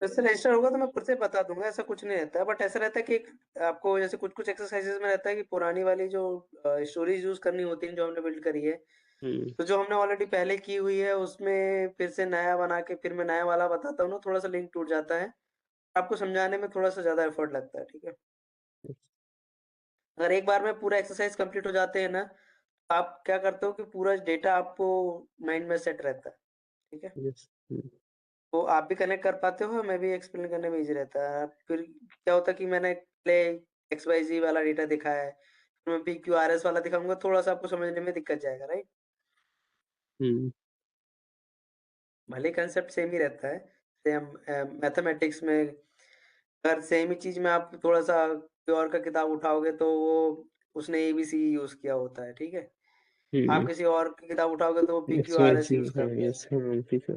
जैसे रजिस्टर होगा तो मैं खुद से बता दूंगा, ऐसा कुछ नहीं रहता है, बट ऐसा रहता है कि आपको जैसे कुछ कुछ एक्सरसाइजेज में रहता है कि पुरानी वाली जो स्टोरीज यूज करनी होती है जो हमने बिल्ड करी है, हम्म। तो जो हमने ऑलरेडी पहले की हुई है उसमें फिर से नया बना के फिर मैं नया वाला बताता हूँ ना, थोड़ा सा लिंक टूट जाता है, आपको समझाने में थोड़ा सा ज्यादा एफर्ट लगता है, ठीक है। अगर एक बार में पूरा एक्सरसाइज कंप्लीट हो जाते हैं ना, तो आप क्या करते हो कि पूरा डेटा आपको माइंड में सेट रहता है, ठीक है। यस। तो आप भी कनेक्ट कर पाते हो, मैं भी एक्सप्लेन करने में इजी रहता है। फिर क्या होता है कि मैंने पहले एक्स वाई जी वाला डेटा दिखाया है, फिर मैं पी क्यू आर एस वाला दिखाऊंगा, थोड़ा सा आपको समझने में दिक्कत जाएगा, राइट। हम्म। भले कंसेप्ट सेम ही रहता है, सेम मैथमेटिक्स में अगर सेम ही चीज में आप थोड़ा सा कोई और का किताब उठाओगे तो वो उसने एबीसी यूज किया होता है, ठीक है। आप हम्म। किसी और की किताब उठाओगे तो वो P Q X Y R S G, use हाँ, करता है, यस, हाँ, ठीक है।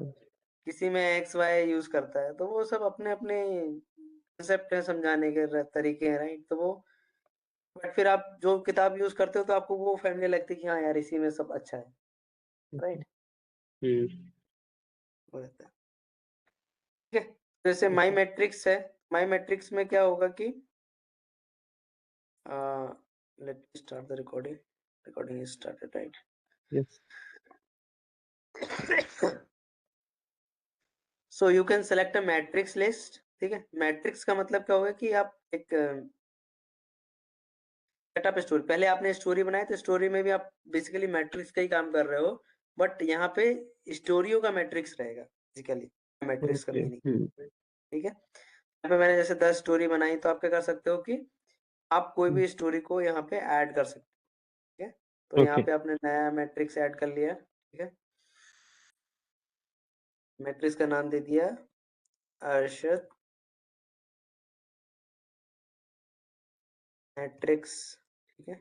किसी में एक्स वाई यूज करता है, तो वो सब अपने अपने कंसेप्ट है, समझाने के तरीके हैं, राइट। तो वो बट फिर आप जो किताब यूज करते हो तो आपको वो फैमिलियर लगती है कि हाँ यार इसी में सब अच्छा है, राइट। हम्म। वो रहता है, ठीक है। जैसे माई ओके। मैट्रिक्स है, माई मैट्रिक्स में क्या होगा कि let me start the recording, recording is started, right. Yes. So you can select a matrix list, ठीक है। मैट्रिक्स का मतलब क्या होगा कि आप एक सेटअप स्टोरी, पहले आपने स्टोरी बनाई तो स्टोरी में भी आप बेसिकली मैट्रिक्स का ही काम कर रहे हो, बट यहाँ पे स्टोरियो का मैट्रिक्स रहेगा बेसिकली, मैट्रिक्स का ओके। मीनिंग, ठीक है। यहाँ पे मैंने जैसे 10 स्टोरी बनाई तो आप क्या कर सकते हो कि आप कोई भी स्टोरी को यहाँ पे ऐड कर सकते हो, ठीक है। तो यहाँ ओके। पे आपने नया मैट्रिक्स ऐड कर लिया, ठीक है। मैट्रिक्स का नाम दे दिया अरशद मैट्रिक्स, ठीक है।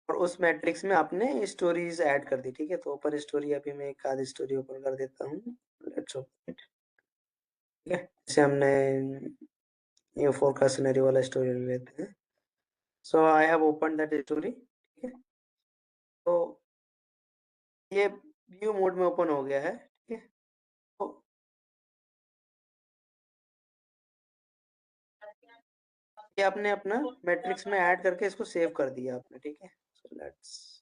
और उस मैट्रिक्स में आपने स्टोरीज ऐड कर दी, ठीक है। तो ओपन स्टोरी अभी मैं एक आधी स्टोरी ओपन कर देता हूँ, लेट्स ओपन इट, ठीक है। जैसे हमने ये फोरकास्ट सिनेरियो वाला स्टोरी ले लेते हैं। So I have open that story, ठीक है। तो ये व्यू मोड में ओपन हो गया है, ठीक है। तो ये आपने अपना मैट्रिक्स में ऐड करके इसको सेव कर दिया आपने, ठीक है। सो लेट्स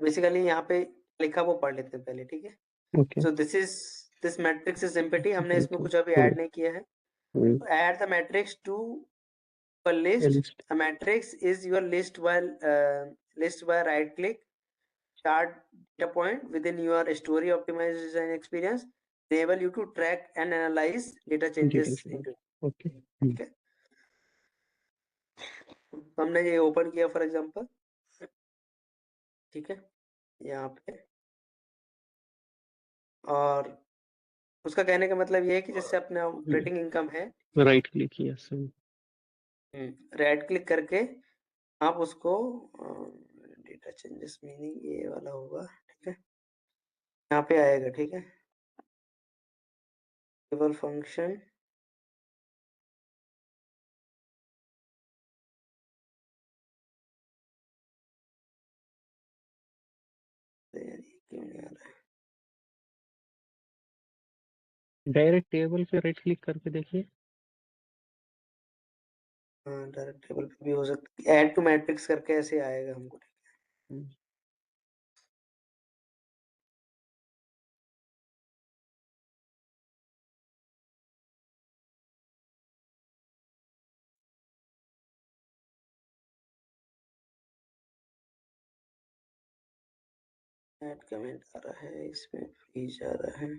बेसिकली यहाँ पे लिखा वो पढ़ लेते हैं पहले, ठीक है। Okay. So this matrix is empty, हमने इसमें कुछ अभी हम्म। ऐड नहीं किया है। Hmm. Add the matrix to a list. List. A matrix is your list while list by right click, start data point within your story optimization experience, enable you to track and analyze data changes details. into, okay. ठीक है। तो हमने ये open किया for example, ठीक है, यहाँ पे। और उसका कहने का मतलब ये है कि जैसे अपने ऑपरेटिंग इनकम है, राइट क्लिक किया सर। राइट क्लिक करके आप उसको डेटा चेंजेस मीनिंग ये वाला होगा, ठीक है। यहाँ पे आएगा, ठीक है, टेबल फंक्शन, क्यों नहीं आ रहा डायरेक्ट टेबल पे राइट क्लिक करके देखिए। है। डायरेक्ट टेबल पे भी हो सकता है, ऐड टू मैट्रिक्स करके ऐसे आएगा हमको। हम्म। ऐड कमेंट आ रहा है, इसमें फ्रीज आ रहा है।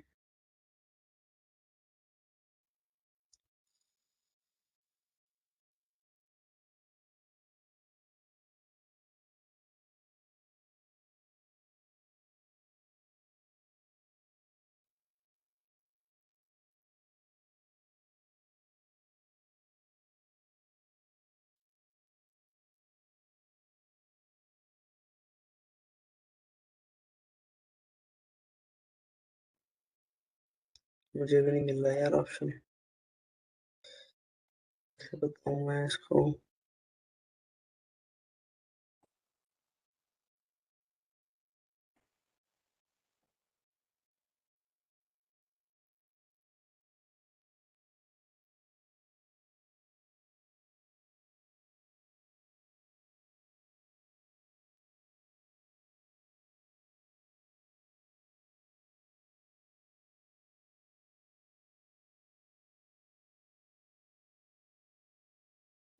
मुझे भी नहीं मिल रहा यार ऑप्शन, कैसे बताऊं मैं इसको।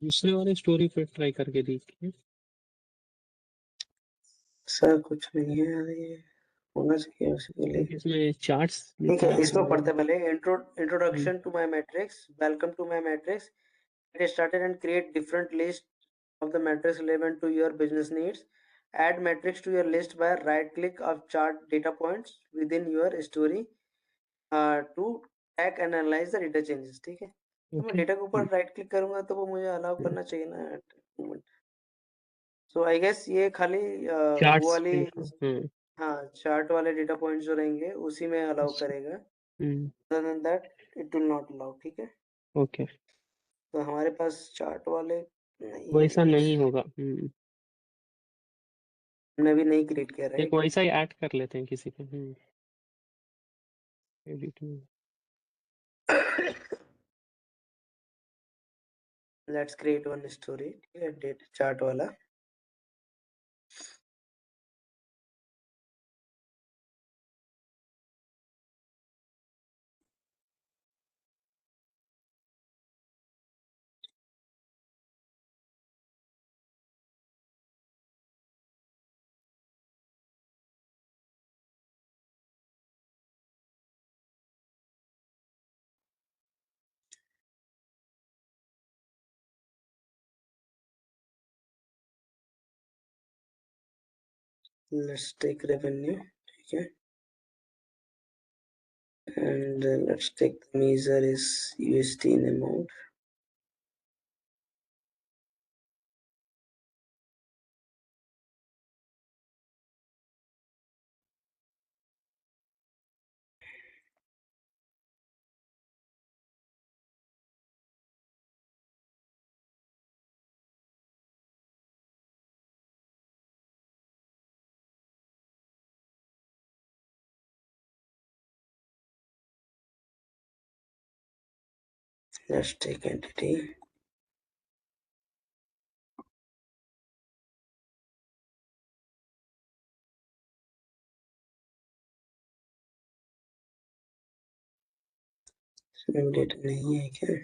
दूसरे वाले स्टोरी पे ट्राई करके देखिए। ऐसा कुछ नहीं है यार, ये होना चाहिए उसी के लिए। क्योंकि इसमें चार्ट्स ठीक लिखा है, है इसको वो। पढ़ते हैं पहले। Hmm, introduction to my matrix, welcome to my matrix. Get started and create different list of the matrix relevant to your business needs. Add matrix to your list by right click of chart data points within your story to track and analyze the data changes। ठीक है, तो मैं okay. Data के ऊपर right click करूंगा तो वो मुझे अलाउ करना चाहिए ना। सो आई गेस ये खाली वो चार्ट्स वाली, पे हाँ। हाँ, चार्ट वाले डेटा पॉइंट्स जो रहेंगे उसी में अलाउ अच्छा। करेगा। Hmm. Other than that it will not allow. ठीक है, ओके। तो हमारे पास चार्ट वाले नहीं है वैसा कुछ, नहीं होगा। हमने भी नहीं क्रिएट किया, एक राइट। वैसा ही ऐड कर लेते हैं किसी पे। एडिट में। लेट्स क्रिएट वन स्टोरी, ठीक है, डेट चार्ट वाला। लेट्स टेक रेवेन्यू, ठीक है, and let's take the measure is USD in amount. Let's take entity, इसमें डेटा नहीं है क्या।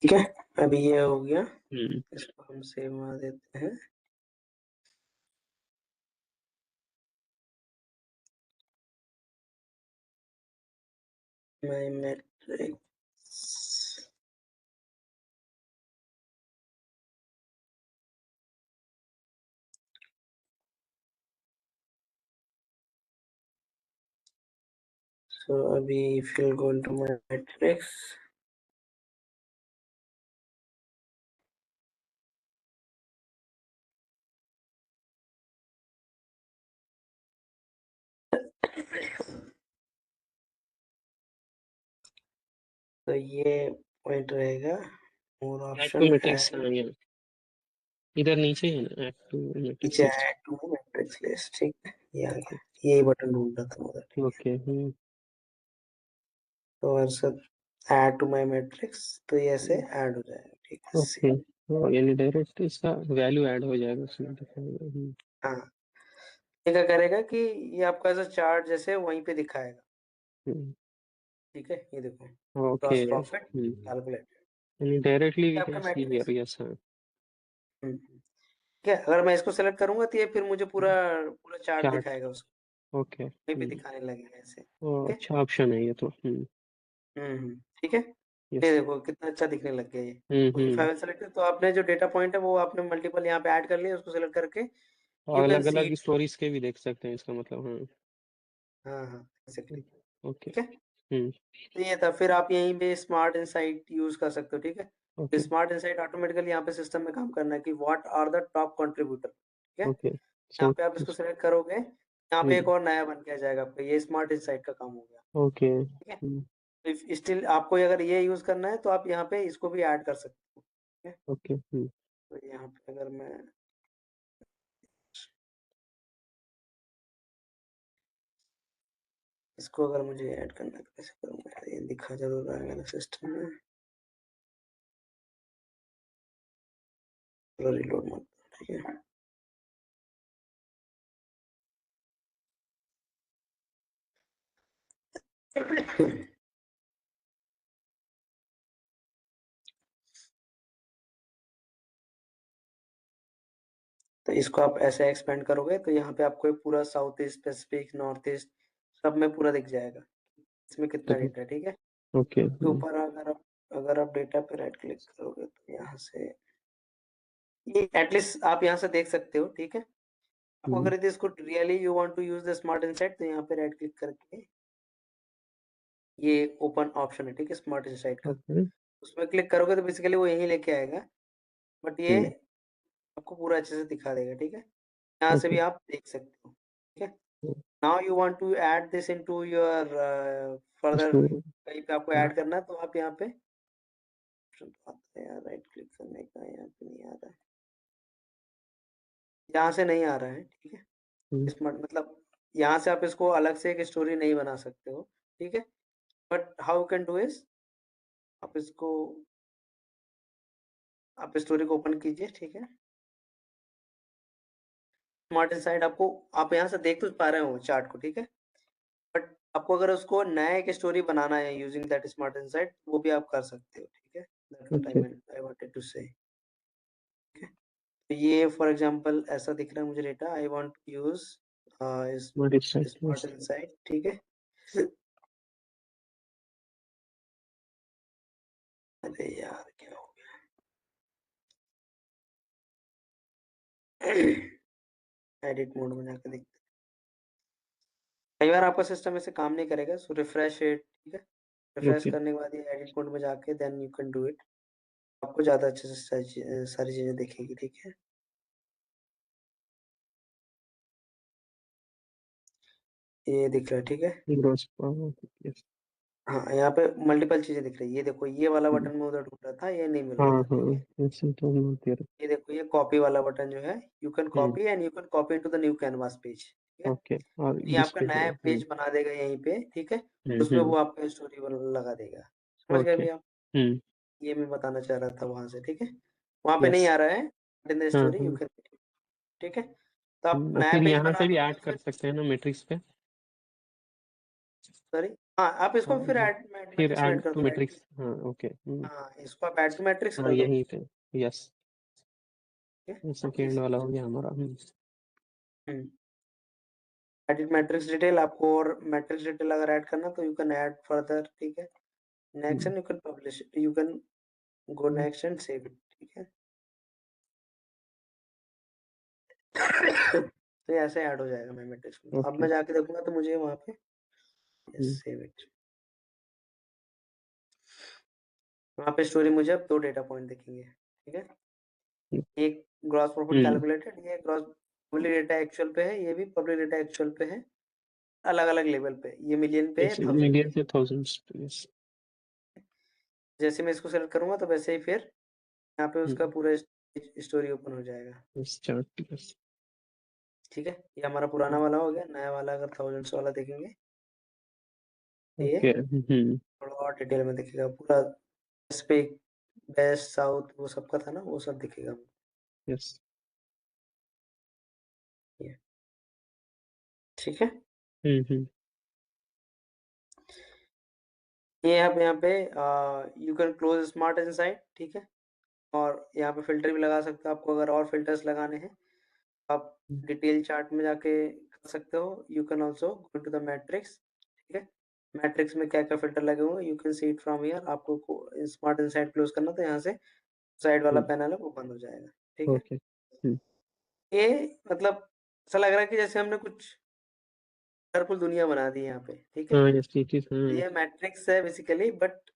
ठीक है, अभी ये हो गया, इसको हम सेव मार देते हैं। माय मैट्रिक्स, so अभी if you'll go into my matrix, तो ये पॉइंट रहेगा more add to option matrix and इधर नीचे है ना, ऐड टू मैट्रिक्स नीचे list. Add to matrix list, ठीक है, ये आ गया, यही बटन ढूंढ रहा था उधर, ठीक है। ओके। तो sir add to my matrix, तो ये ऐसे ऐड हो जाएगा, ठीक है, ओके, यानी डायरेक्ट इसका वैल्यू ऐड हो जाएगा उसमें दिखाएगा। हाँ, ये क्या करेगा कि ये आपका ऐसा चार्ट जैसे वहीं पे दिखाएगा, ठीक है, ये देखो, ओके। ग्रॉस प्रॉफिट कैलकुलेट, यानी डायरेक्टली वी ये कैन आपका सी मैट्रिक्स। हियर, यस हाँ। ठीक है, अगर मैं इसको सेलेक्ट करूंगा तो ये फिर मुझे पूरा पूरा चार्ट चार्ट। दिखाएगा, उसको ओके। वहीं पे दिखाने लगेगा ऐसे, ओ, ठीक है। अच्छा ऑप्शन है ये तो। ठीक है, यस। ये देखो कितना अच्छा दिखने लग गया ये। तो if hmm. I will select, तो आपने जो डेटा पॉइंट है वो आपने मल्टीपल यहाँ पे ऐड कर लिया, उसको सेलेक्ट करके और यू कैन अलग सी अलग इट। स्टोरीज के भी देख सकते हैं इसका मतलब, हाँ। हाँ हाँ, एग्जैक्टली, ओके। ठीक है। हम्म। तो ये था, फिर आप यहीं पे स्मार्ट इंसाइट यूज कर सकते हो, ठीक है। ओके। स्मार्ट इंसाइट ऑटोमेटिकली यहाँ पे सिस्टम में काम करना है कि what are the top contributor, ठीक है। ओके। यहाँ सो पे आप इसको सेलेक्ट करोगे, यहाँ पे एक हम्म। और नया बन के आ जाएगा आपका, ये स्मार्ट इंसाइट का काम हो गया, ओके। ठीक है। तो स्टिल आपको अगर ये यूज करना है तो आप यहाँ पे इसको भी ऐड कर सकते हो, ठीक है। ओके। तो यहाँ पे अगर मैं इसको, अगर मुझे ऐड करना है तो कैसे करूँगा यार, ये दिखा जरूर रहा है मेरे सिस्टम में, चलो रिलोड मत करो, ठीक है। तो इसको आप ऐसे एक्सपेंड करोगे तो यहाँ पे आपको एक पूरा south east, Pacific, north east सब में पूरा दिख जाएगा, इसमें कितना डेटा है, ठीक है। ओके। इसके ऊपर अगर आप डेटा पे राइट क्लिक करोगे तो यहाँ से ये एटलीस्ट आप यहाँ से देख सकते हो, ठीक है। आपको अगर यदि इसको really you want to use the smart insight, तो यहाँ पे राइट क्लिक करके ये ओपन ऑप्शन है, ठीक है, स्मार्ट इनसाइट का, ओके। उसमें क्लिक करोगे तो बेसिकली वो यहीं लेके आएगा, बट ये आपको पूरा अच्छे से दिखा देगा, ठीक है। यहाँ से ओके। भी आप देख सकते हो, ठीक है। Now you want to add this into your further, इसको कहीं पे आपको ऐड करना है तो आप यहाँ पे option तो आता है यार, राइट क्लिक करने का, यहाँ पे नहीं आ रहा है, यहाँ से नहीं आ रहा है, ठीक है। स्मार्ट मतलब यहाँ से आप इसको अलग से एक स्टोरी नहीं बना सकते हो, ठीक है। But how can do is, आप इसको, आप स्टोरी को ओपन कीजिए, ठीक है। स्मार्ट इनसाइट आपको, आप यहाँ से देख तो पा रहे हो चार्ट को, ठीक है। बट आपको अगर उसको नया एक स्टोरी बनाना है यूजिंग दैट स्मार्ट इनसाइट, वो भी आप कर सकते हो, ठीक है। That what okay. I wanted to say, ठीक है। तो ये फॉर एग्जांपल ऐसा दिख रहा है मुझे data, I want to use what is smart that? Insight, ठीक है। अरे यार क्या हो गया, एडिट मोड में जाकर देखते हैं। कई बार आपका सिस्टम ऐसे काम नहीं करेगा, सो रिफ्रेश इट, ठीक है। Refresh okay. करने के बाद ये एडिट मोड में जाके then you can do it, आपको ज़्यादा अच्छे से सारी चीज़ें दिखेगी, ठीक है। ये दिख रहा है, ठीक है। ग्रॉस। यस। हाँ, यहाँ पे मल्टीपल चीज़ें दिख रही है, ये देखो ये वाला बटन मैं उधर ढूंढ रहा था, ये नहीं मिल हाँ रहा था, हाँ, ठीक है। ऐसे तो नहीं तेरा। ये देखो ये कॉपी वाला बटन जो है, you can copy and you can copy into the new canvas page, ठीक है। ओके, और ये आपका डिस्प्ले नया करो। पेज बना देगा यहीं पे, ठीक है। उसमें वो आपका स्टोरी लगा देगा, समझ गए ओके। भैया। ये मैं बताना चाह रहा था वहां से, ठीक है। वहां पे नहीं यस। आ रहा है, इन द हाँ स्टोरी यू हाँ। कैन, ठीक है। तो आप और नया फिर पेज यहाँ बना से भी लो ऐड तो कर फिर, सकते हैं ना मैट्रिक्स पे। सॉरी, हाँ आप इसको फिर हाँ, ऐड फिर मैट्रिक्स में ऐड ऐड कर टू दो, राइट। मैट्रिक्स, हाँ ओके। हाँ, इसको आप ऐड टू मैट्रिक्स हाँ कर दो, यहीं पे। यस। ठीक है, सेकेंड वाला हो गया हमारा। एडिट मैट्रिक्स डिटेल, आपको और मैट्रिक्स डिटेल अगर ऐड करना तो यू कैन ऐड फर्दर, ठीक है। Next and you can publish, you can go next and save it, ठीक है। तो ये ऐसे ऐड हो जाएगा मैं मैट्रिक्स में, अब ओके। मैं जाके देखूंगा तो मुझे वहां पे सेव इट, वहां पे स्टोरी मुझे अब 2 डेटा पॉइंट दिखेंगे, ठीक है। एक ग्रॉस प्रॉफिट कैलकुलेटेड, ये ग्रॉस पब्लिक डेटा एक्चुअल पे है, ये भी पब्लिक डेटा एक्चुअल पे है, अलग अलग लेवल पे, ये मिलियन पे है, थाउजेंड पे मीडियम है। से थाउजेंड्स। यस। जैसे मैं इसको सेलेक्ट करूंगा तो वैसे ही फिर यहाँ पे उसका हम्म, पूरा स्टोरी ओपन हो जाएगा। इस चार्ट बस। ठीक है, ये हमारा पुराना वाला हो गया। नया वाला अगर थाउजेंड्स वाला देखेंगे तो ये ओके। हम्म। थोड़ा और डिटेल में दिखेगा पूरा। इस पे वेस्ट साउथ वो सबका था ना, वो सब दिखेगा। यस। ये ठीक है। हम्म। ये आप यहाँ पे you can close smart insight, ठीक है। और यहाँ पे फिल्टर भी लगा सकते हो, आपको अगर और फिल्टर्स लगाने हैं आप डिटेल चार्ट में जाके कर सकते हो। You can also go to the matrix, ठीक है। मैट्रिक्स में क्या क्या फिल्टर लगे हुए हैं you can see it from here. आपको स्मार्ट इनसाइट क्लोज करना तो यहाँ से साइड वाला पैनल है वो बंद हो जाएगा, ठीक है। ओके। हम्म। ये मतलब ऐसा लग रहा है कि जैसे हमने कुछ कलरफुल दुनिया बना दी है यहाँ पे, ठीक है। हाँ, यस, ये चीज। ये मैट्रिक्स है बेसिकली, बट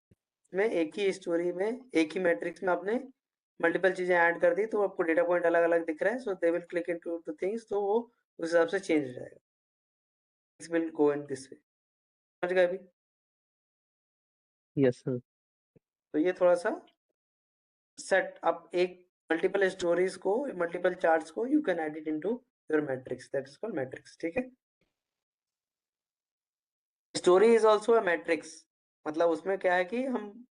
में एक ही स्टोरी में एक ही मैट्रिक्स में आपने मल्टीपल चीजें ऐड कर दी तो आपको डेटा पॉइंट अलग अलग दिख रहा है। So they will click into the things, तो वो उस हिसाब से चेंज हो जाएगा। This will go in this way, समझ गए अभी। यस। हाँ। तो ये थोड़ा सा सेट अप एक मल्टीपल स्टोरीज को, मल्टीपल चार्ट्स को you can edit into your matrix, that is called matrix, ठीक है। Story is also a matrix. मतलब उसमें क्या है कि हम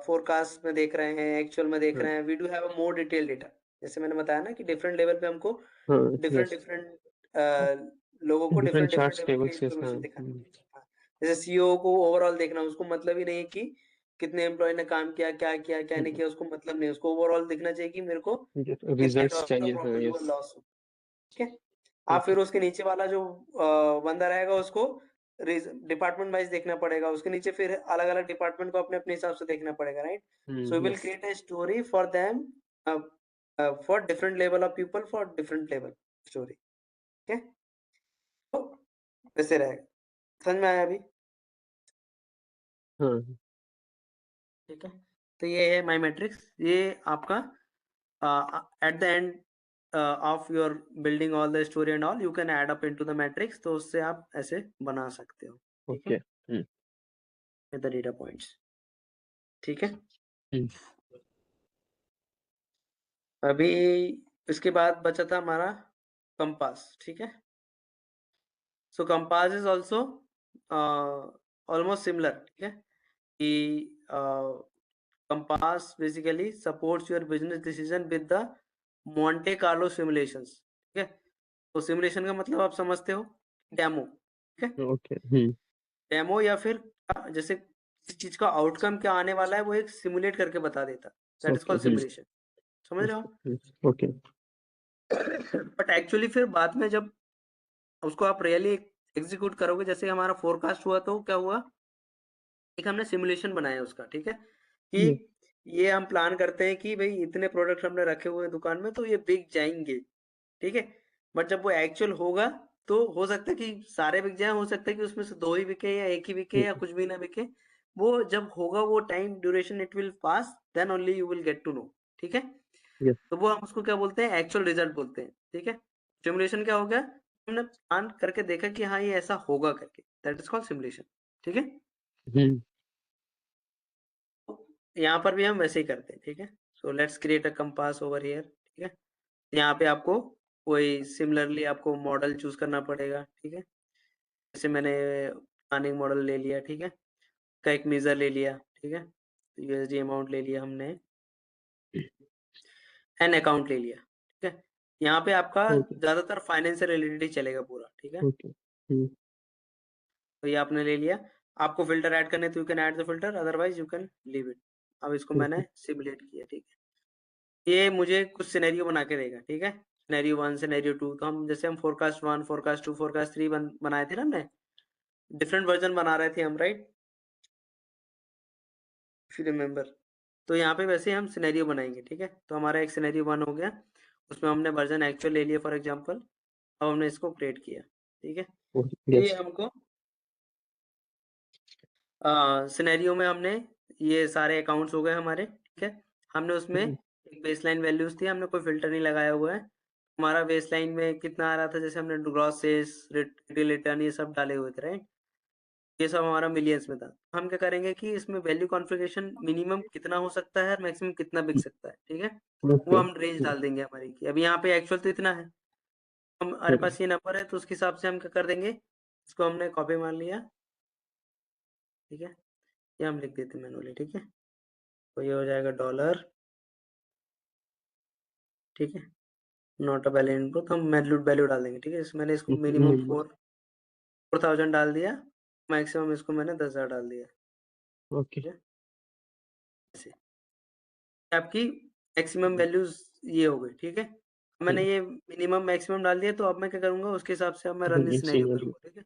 फोरकास्ट में देख रहे हैं, एक्चुअल में देख हाँ। रहे हैं, we do have a more detail data. जैसे मैंने बताया ना कि डिफरेंट लेवल पे हमको हाँ। Different yes. डिफरेंट लोगों को different different different charts level की टेबल्स, यस। हाँ। इंफॉर्मेशन दिखानी है। हाँ, जैसे सीईओ को ओवरऑल देखना, उसको मतलब ही नहीं है कि कितने एम्प्लॉय ने काम किया, क्या किया क्या नहीं किया, उसको मतलब नहीं है। उसको ओवरऑल दिखना चाहिए कि मेरे को कितने रिजल्ट्स डॉलर का चाहिए। हाँ। प्रॉफिट हुआ, यस। लॉस हुआ, ठीक है। आप ओके। फिर उसके नीचे वाला जो बंदा रहेगा उसको डिपार्टमेंट वाइज देखना पड़ेगा। उसके नीचे फिर अलग अलग डिपार्टमेंट को अपने अपने हिसाब से देखना पड़ेगा, right. So will yes. Create a story for them, for different level of people, for different level story, ठीक है। तो वैसे रहेगा, समझ में आया अभी। हाँ। ठीक है, तो ये है माई मैट्रिक्स। ये आपका at the end of your building all the story and all you can add up into the matrix, तो उससे आप ऐसे बना सकते हो, ठीक ओके। है, विद द डेटा पॉइंट्स, ठीक है। अभी इसके बाद बचा था हमारा कंपास, ठीक है। सो compass is also almost similar, ठीक है। कि compass basically supports your business decision with the Monte Carlo simulations, ठीक है। तो सिमुलेशन का मतलब आप समझते हो, डेमो, ठीक है। ओके। डेमो या फिर जैसे किसी चीज का आउटकम क्या आने वाला है वो एक सिमुलेट करके बता देता, that is okay. Called simulation, समझ रहे हो। ओके। बट एक्चुअली फिर बाद में जब उसको आप रियली एग्जीक्यूट करोगे, जैसे हमारा फोरकास्ट हुआ तो क्या हुआ, एक हमने सिमुलेशन बनाया उसका, ठीक है। कि ये हम प्लान करते हैं कि भाई इतने प्रोडक्ट हमने रखे हुए हैं दुकान में तो ये बिक जाएंगे, ठीक है। बट जब वो एक्चुअल होगा तो हो सकता है कि सारे बिक जाए, हो सकता है कि उसमें से दो ही बिके या एक ही बिके या कुछ भी ना बिके। वो जब होगा वो time duration it will pass, then only you will get to know, ठीक है। यस। तो वो हम उसको क्या बोलते हैं, एक्चुअल रिजल्ट बोलते हैं, ठीक है। सिमुलेशन क्या हो गया, हमने प्लान करके देखा कि हाँ ये ऐसा होगा करके, दैट इज कॉल्ड सिमुलेशन, ठीक है। यहाँ पर भी हम वैसे ही करते हैं, ठीक है। So let's create a compass over here, ठीक है। यहाँ पे आपको कोई सिमिलरली आपको मॉडल चूज करना पड़ेगा, ठीक है। जैसे मैंने प्लानिंग मॉडल ले लिया, ठीक है। का एक मेजर ले लिया, ठीक है। यूएसडी अमाउंट ले लिया हमने, एन अकाउंट ले लिया, ठीक है। यहाँ पे आपका ओके। ज्यादातर फाइनेंस से रिलेटेड ही चलेगा पूरा, ठीक है। ओके। तो ये आपने ले लिया। आपको फिल्टर ऐड करने तो you can add the filter, otherwise you can leave it. अब इसको ओके। मैंने सिमुलेट किया, ठीक है। ये मुझे कुछ सिनेरियो बना के देगा, ठीक है। सिनेरियो वन, सिनेरियो टू, तो हम जैसे हम forecast one, forecast two, forecast three बनाए थे ना हमने, डिफरेंट वर्जन बना रहे थे हम, राइट, इफ यू रिमेम्बर। तो यहाँ पे वैसे हम सिनेरियो बनाएंगे, ठीक है। तो हमारा एक सिनेरियो वन हो गया, उसमें हमने वर्जन एक्चुअल ले लिया फॉर एग्जांपल। अब हमने इसको क्रिएट किया, ठीक है। ये यस। हमको सिनेरियो में हमने ये सारे अकाउंट्स हो गए हमारे, ठीक है। हमने उसमें एक बेसलाइन वैल्यूज थी, हमने कोई फिल्टर नहीं लगाया हुआ है। हमारा बेसलाइन में कितना आ रहा था, जैसे हमने ग्रॉस सेल्स, रिटेल रिटर्न, ये सब डाले हुए थे, राइट। ये सब हमारा मिलियंस में था। हम क्या करेंगे कि इसमें वैल्यू कॉन्फ़िगरेशन मिनिमम कितना हो सकता है और मैक्सिमम कितना बिक सकता है, ठीक है? वो ओके। हम रेंज डाल देंगे हमारी कि अभी यहाँ पे एक्चुअल तो इतना है। हमारे पास ये नंबर है तो उसके हिसाब से हम क्या कर देंगे, इसको हमने कॉपी मार लिया, ठीक है? ये हम लिख देते हैं मैनुअली, ठीक है? तो ये हो जाएगा डॉलर, ठीक है? नॉट अ वैलिड इनपुट, हम वैल्यू डाल देंगे, ठीक है? इसमें मैंने इसको मिनिमम 4000 डाल दिया, मैक्सिमम इसको मैंने 10,000 डाल दिया, ओके। ठीक है? ऐसे आपकी मैक्सिमम वैल्यूज़ ये हो गई, ठीक है? मैंने ये मिनिमम मैक्सिमम डाल दिया तो अब मैं क्या करूँगा उसके हिसाब से अब मैं रन सिनेरियो सिनेरियो। करूँगा, ठीक है?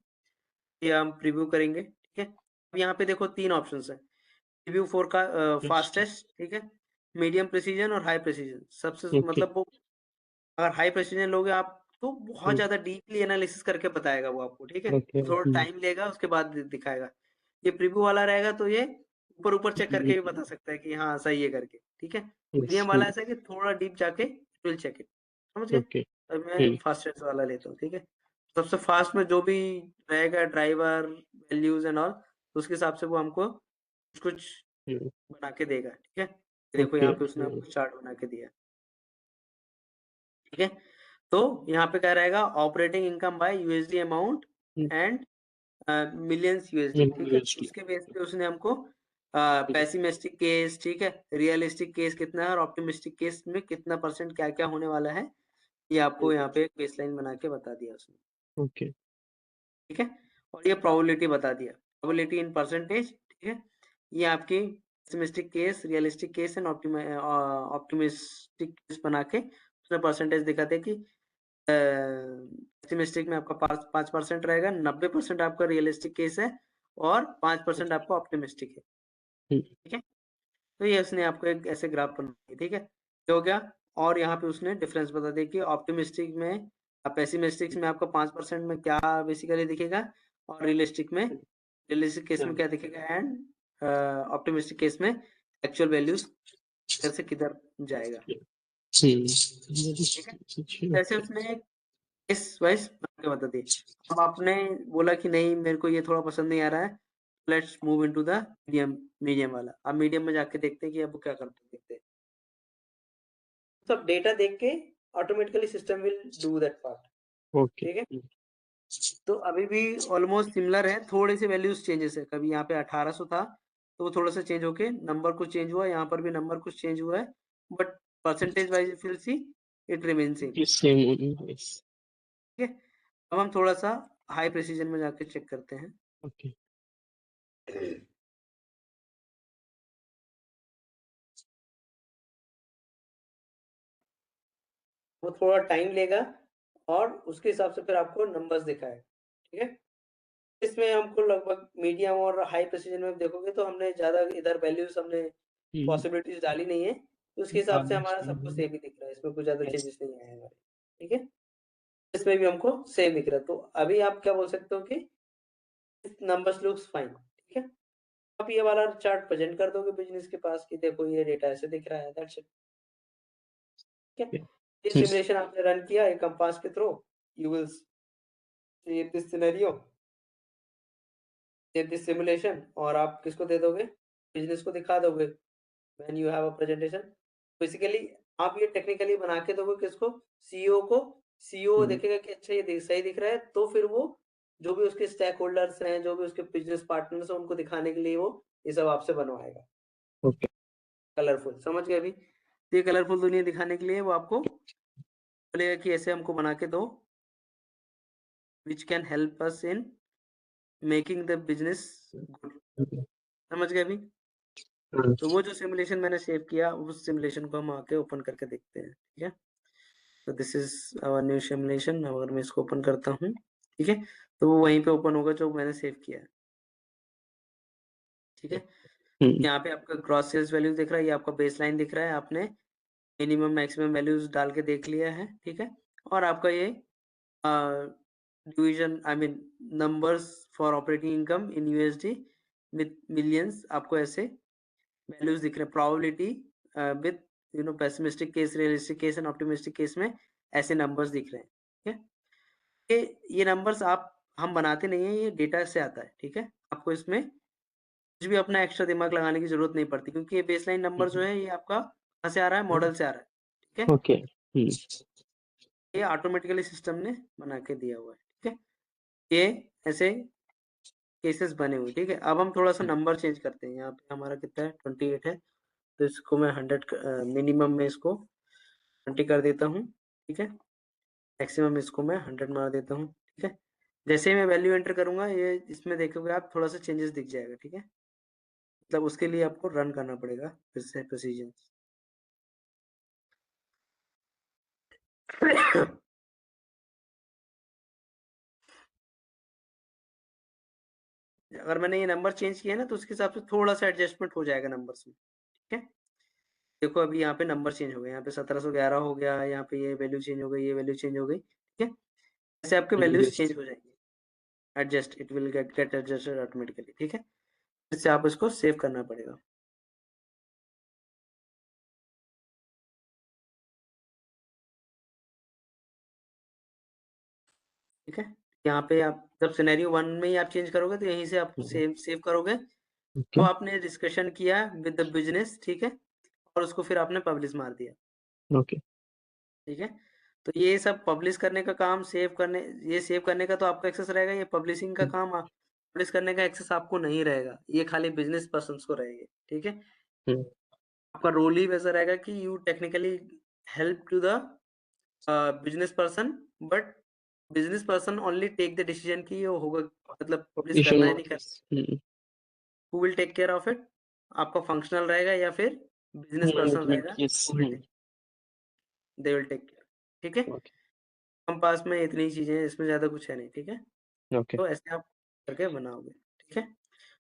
ये हम प्रीव्यू करेंगे, ठीक है? अब यहाँ पे देखो 3 ऑप्शंस हैं, प्रीव्यू फॉर का फास्टेस्ट, ठीक है? मीडियम प्रिसिजन और हाई प्रिसिजन। सबसे ओके। मतलब वो अगर हाई प्रिसिजन लोगे आप तो बहुत ज़्यादा डीपली एनालिसिस करके बताएगा वो आपको, ठीक है? ओके। थोड़ा टाइम लेगा उसके बाद दिखाएगा। ये प्रीव्यू वाला रहेगा तो ये ऊपर-ऊपर चेक करके भी बता सकता है कि हाँ, सही है करके, ठीक है? मीडियम वाला ऐसा है कि थोड़ा डीप जाके इट विल चेक इट, समझ गए? ओके। अब मैं फास्टेस्ट वाला लेता हूँ, ठीक है? सबसे फास्ट में जो भी रहेगा ड्राइवर, वैल्यूज़ एंड ऑल तो उसके हिसाब से वो हमको कुछ बना के देगा, ठीक है? देखो ओके। यहाँ पे उसने हमको चार्ट बना के दिया, ठीक है? तो यहाँ पे क्या रहेगा operating income by USD amount and millions USD, ठीक है? यूएसडी। उसके बेस पे उसने हमको पेसिमिस्टिक केस, ठीक है? रियलिस्टिक केस कितना है और ऑप्टिमिस्टिक केस में कितना परसेंट क्या-क्या होने वाला है, ये आपको यहाँ पे एक बेसलाइन बना के बता दिया उसने, ओके। ठीक है? और ये प्रोबेबिलिटी बता दिया, प्रोबेबिलिटी इन परसेंटेज, ठीक है? ये आपकी pessimistic case, realistic case and optimistic case बना के उसने परसेंटेज दिखा दिया कि पेसिमिस्टिक में आपका 5% रहेगा, 90% आपका रियलिस्टिक केस है और 5% आपका ऑप्टिमिस्टिक है, ठीक है? तो ये उसने आपको एक ऐसे ग्राफ बना दिए, ठीक है? ये हो गया और यहाँ पे उसने डिफरेंस बता दिया कि ऑप्टिमिस्टिक में पेसिमिस्टिक में आपका 5% में क्या बेसिकली दिखेगा और रियलिस्टिक केस में क्या दिखेगा एंड ऑप्टिमिस्टिक केस में एक्चुअल वैल्यूज किधर से किधर जाएगा, ठीक है? ऐसे उसने केस वाइज बना के बता दी। अब आपने बोला कि नहीं मेरे को ये थोड़ा पसंद नहीं आ रहा है, let's move into the medium वाला। अब मीडियम में जाके देखते हैं कि अब वो क्या करते हैं, देखते हैं। सब डेटा देख के automatically system will do that part, okay. ठीक है? तो अभी भी ऑलमोस्ट सिमिलर है, थोड़े से वैल्यूज चेंजेस है। कभी यहाँ पे 1800 था तो वो थोड़ा सा चेंज होके नंबर कुछ चेंज हुआ, यहाँ पर भी नंबर कुछ चेंज हुआ है, but percentage wise if you see it remain same, same. ठीक है? अब हम थोड़ा सा हाई प्रिसीजन में जाके चेक करते हैं। ओके। वो थोड़ा टाइम लेगा और उसके हिसाब से फिर आपको नंबर्स दिखाएगा, ठीक है? इसमें हमको लगभग मीडियम और हाई प्रिसिजन में देखोगे तो हमने ज़्यादा इधर वैल्यूज़ हमने पॉसिबिलिटीज़ डाली नहीं है, तो उसके हिसाब से हमारा सब कुछ सेम ही दिख रहा है, इसमें कुछ ज़्यादा चेंजेस नहीं आए हैं हमारे, ठीक है? इसमें भी हमको सेम दिख रहा है, तो अभी आप क्या बोल सकते हो कि नंबर्स लुक्स फाइन, ठीक है? आप ये वाला चार्ट प्रेज़ेंट कर दोगे बिज़नेस के पास कि देखो ये डेटा ऐसे दिख रहा है, दैट्स इट, ठीक है? ये सिमुलेशन आपने रन किया एक कंपास के through, you will see this scenario, see this simulation और आप किसको दे दोगे? बिज़नेस को दिखा दोगे when you have a presentation. Basically आप ये टेक्निकली बना के दोगे किसको? सीईओ को। सीईओ देखेगा कि अच्छा ये सही दिख रहा है, तो फिर वो जो भी उसके स्टेक होल्डर्स हैं, जो भी उसके बिज़नेस पार्टनर्स हैं, उनको दिखाने के लिए वो ये सब आपसे बनवाएगा। ओके। कलरफुल, समझ गए अभी? तो ये कलरफुल दुनिया दिखाने के लिए वो आपको बोलेगा कि ऐसे हमको बना के दो, which can help us in making the business good. समझ गए अभी? तो वो जो सिमुलेशन मैंने सेव किया, उस सिमुलेशन को हम आके ओपन करके देखते हैं, ठीक है? तो this is our new simulation. अगर मैं इसको ओपन करता हूँ, ठीक है? तो वो वहीं पे ओपन होगा जो मैंने सेव किया है, ठीक है? यहाँ पे आपका ग्रॉस सेल्स वैल्यूज़ दिख रहा है, ये आपका बेसलाइन दिख रहा है, आपने मिनिमम मैक्सिमम वैल्यूज़ डाल के देख लिया है, ठीक है? और आपका ये uh, division I mean numbers for operating income in USD with millions आपको ऐसे वैल्यूज़ दिख रहे हैं, probability with you know pessimistic case, realistic case and optimistic case में ऐसे नंबर्स दिख रहे हैं, ठीक है? ये नंबर्स आप हम बनाते नहीं हैं, ये डेटा से आता है, ठीक है? आपको आपको इसमें कुछ भी अपना एक्स्ट्रा दिमाग लगाने की ज़रूरत नहीं पड़ती, क्योंकि ये बेसलाइन नंबर जो है ये आपका कहाँ से आ रहा है? मॉडल से आ रहा है, ठीक है? ओके। ये ऑटोमेटिकली सिस्टम ने बना के दिया हुआ है, ठीक है? ये ऐसे केसेस बने हुए, ठीक है? अब हम थोड़ा-सा नंबर चेंज करते हैं। यहाँ पे हमारा कितना है? 28 है, तो इसको मैं 100 मिनिमम में इसको 20 कर देता हूँ, ठीक है? मैक्सिमम इसको मैं 100 मार देता हूँ, ठीक है? जैसे ही मैं वैल्यू एंटर करूँगा, ये इसमें देखोगे आप थोड़ा-सा चेंजेस दिख जाएगा, ठीक है? मतलब उसके लिए आपको रन करना पड़ेगा फिर से प्रोसीजर्स। अगर मैंने ये नंबर चेंज किया ना, तो उसके हिसाब से थोड़ा-सा एडजस्टमेंट हो जाएगा नंबर्स में, ठीक है? देखो अभी यहाँ पे नंबर चेंज हो गए, यहाँ पे 1711 हो गया, यहाँ पे ये वैल्यू चेंज हो गई, ये वैल्यू चेंज हो गई, ठीक है? ऐसे आपके वैल्यूज़ यस। चेंज हो जाएंगे। Adjust it will get adjusted automatically, ठीक है? फिर से आप इसको सेव करना पड़ेगा। ठीक है? यहाँ पे आप जब सिनेरियो 1 में ही आप चेंज करोगे, तो यहीं से आप सेव सेव करोगे। ओके। तो आपने डिस्कशन किया विद द बिज़नेस, ठीक है? और उसको फिर आपने पब्लिश मार दिया, ओके। ठीक है? तो ये सब पब्लिश करने का काम, ये सेव करने का तो आपका एक्सेस रहेगा, ये पब्लिशिंग का काम पब्लिश करने का एक्सेस आपको नहीं रहेगा। ये खाली बिज़नेस पर्सन्स को रहेंगे, ठीक है? आपका रोल ही वैसा रहेगा कि you technically help to the business person, but business person only take the decision कि ये होगा, मतलब पब्लिश पब्लिश और करना है नहीं नॉट। करना। Who will take care of it? आपका फंक्शनल रहेगा या फिर बिज़नेस पर्सन मैनेजमेंट। रहेगा, yes. Who will take, they will take care, ठीक है? ओके। कम पास में इतनी चीज़ें हैं, इसमें ज़्यादा कुछ है नहीं, ठीक है? ओके। तो ऐसे आप करके बनाओगे, ठीक है?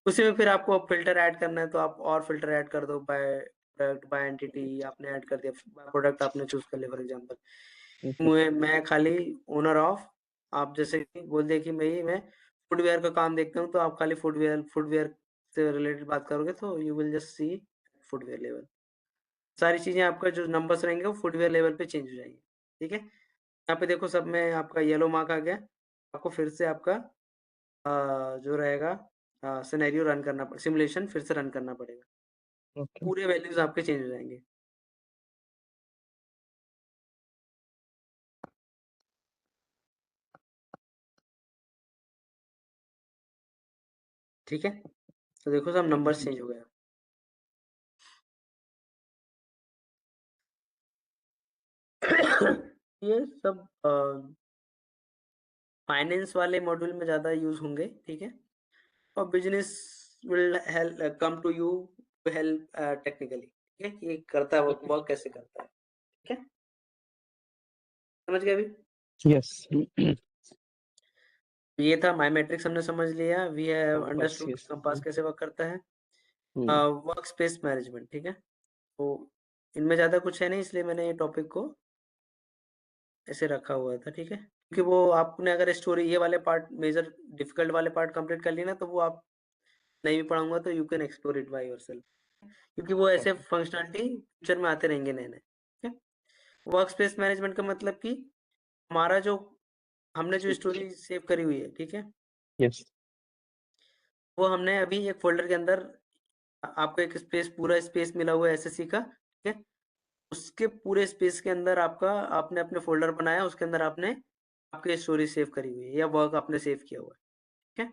उसी में फिर आपको फ़िल्टर ऐड करना है, तो आप और फ़िल्टर ऐड कर दो, बाय प्रोडक्ट, बाय एंटिटी आपने ऐड कर दिया, बाय प्रोडक्ट आपने चूज़ कर लिया फॉर एग्ज़ाम्पल। ओके। मैं खाली ओनर ऑफ, आप जैसे कि बोल दिया कि भई मैं फुटवियर का काम देखता हूँ, तो आप खाली फुटवियर से रिलेटेड बात करोगे, तो you will just see footwear level. सारी चीज़ें आपका जो नंबर्स रहेंगे वो फुटवियर लेवल पे चेंज हो जाएँगे, ठीक है? यहाँ पे देखो सब में आपका येलो मार्क आ गया। आपको फिर से आपका जो रहेगा सिनेरियो रन करना सिमुलेशन फिर से रन करना पड़ेगा। ओके। पूरे वैल्यूज़ आपके चेंज हो जाएँगे, ठीक है? तो देखो सब नंबर्स चेंज हो गए। ये सब फाइनेंस वाले मॉड्यूल में ज़्यादा यूज़ होंगे, ठीक है? और business will come to you to help technically, ठीक है? ये करता है वर्क ओके। वर्क कैसे करता है, ठीक है? समझ गए अभी? यस। ये था माई मैट्रिक्स हमने समझ लिया। We have compass. Understood yes. Compass कैसे वर्क करता है। वर्क स्पेस मैनेजमेंट, ठीक है? तो इनमें ज़्यादा कुछ है नहीं, इसलिए मैंने ये टॉपिक को ऐसे रखा हुआ था, ठीक है? क्योंकि वो आपने अगर स्टोरी ये वाले पार्ट मेजर डिफिकल्ट वाले पार्ट कंप्लीट कर लिए ना, तो वो आप नहीं भी पढ़ाऊँगा तो you can explore it by yourself, क्योंकि वो ऐसे ओके। फंक्शनैलिटी फ्यूचर में आते रहेंगे नए-नए, ठीक है? वर्क स्पेस मैनेजमेंट का मतलब कि हमारा जो हमने जो स्टोरी सेव करी हुई है, ठीक है? यस। वो हमने अभी एक फ़ोल्डर के अंदर आपको एक स्पेस पूरा स्पेस मिला हुआ है एसएससी का, ठीक है? उसके पूरे स्पेस के अंदर आपका आपने अपने फ़ोल्डर बनाया, उसके अंदर आपने आपकी स्टोरी सेव करी हुई है या वर्क आपने सेव किया हुआ है, ठीक है?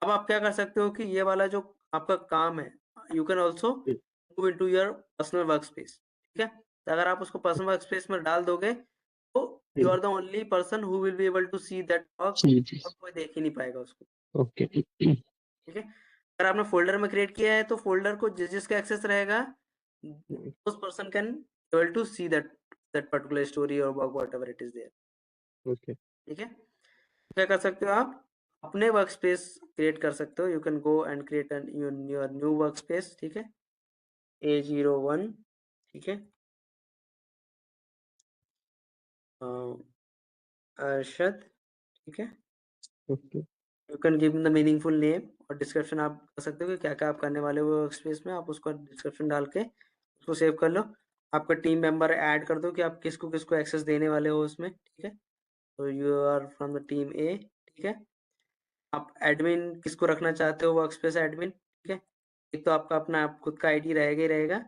अब आप क्या कर सकते हो कि ये वाला जो आपका काम है, you can also move into your personal workspace, ठीक है? तो अगर आप उसको पर्सनल वर्कस्पेस में डाल दोगे, तो you are the only person who will be able to see that work, जी जी। और कोई देख ही नहीं पाएगा उसको, ओके। ठीक है? अगर आपने फ़ोल्डर में क्रिएट किया है, तो फ़ोल्डर को जिसका एक्सेस रहेगा, उस person can able to see that particular story और work whatever it is there, okay. ठीक है? क्या कर सकते हो आप? अपने वर्कस्पेस क्रिएट कर सकते हो। You can go and create an your new workspace, ठीक है? A01, ठीक है? अ, अरशद, ठीक है? Okay. You can give the meaningful name और डिस्क्रिप्शन आप कर सकते हो कि क्या-क्या आप करने वाले हो वर्कस्पेस में। आप उसका डिस्क्रिप्शन डाल के उसको सेव कर लो। आपका टीम मेंबर ऐड कर दो कि आप किसको-किसको एक्सेस देने वाले हो उसमें, ठीक है? तो you are from the team A, ठीक है? आप एडमिन किसको रखना चाहते हो, वर्कस्पेस एडमिन, ठीक है। एक तो आपका अपना खुद का आईडी रहेगा ही रहेगा।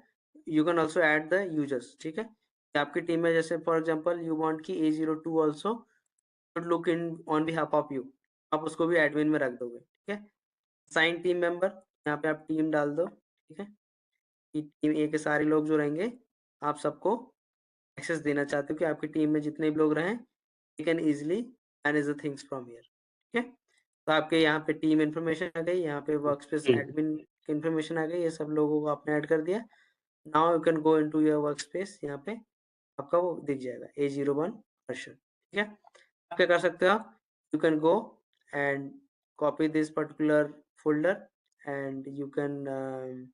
You can also add the users, ठीक है। आपकी टीम में जैसे फॉर एग्जांपल यू वांट की A02 also should look in on behalf of you, आप उसको भी एडमिन में रख दोगे, ठीक है। साइन टीम मेंबर, यहाँ पे आप टीम डाल दो, ठीक है। टीम ए के सारे लोग जो रहेंगे, आप सबको एक्सेस देना चाहते हो कि आपकी टीम में जितने भी लोग रहें, you can easily manage the things from here, ठीक है। तो आपके यहाँ पे टीम इन्फॉर्मेशन आ गई, यहाँ पे वर्कस्पेस एडमिन की इन्फॉर्मेशन आ गई, ये सब लोगों को आपने ऐड कर दिया। Now you can go into your workspace, यहाँ पे आपका वो दिख जाएगा A01 वर्जन, ठीक है। आप क्या कर सकते हो, you can go and copy this particular folder and you can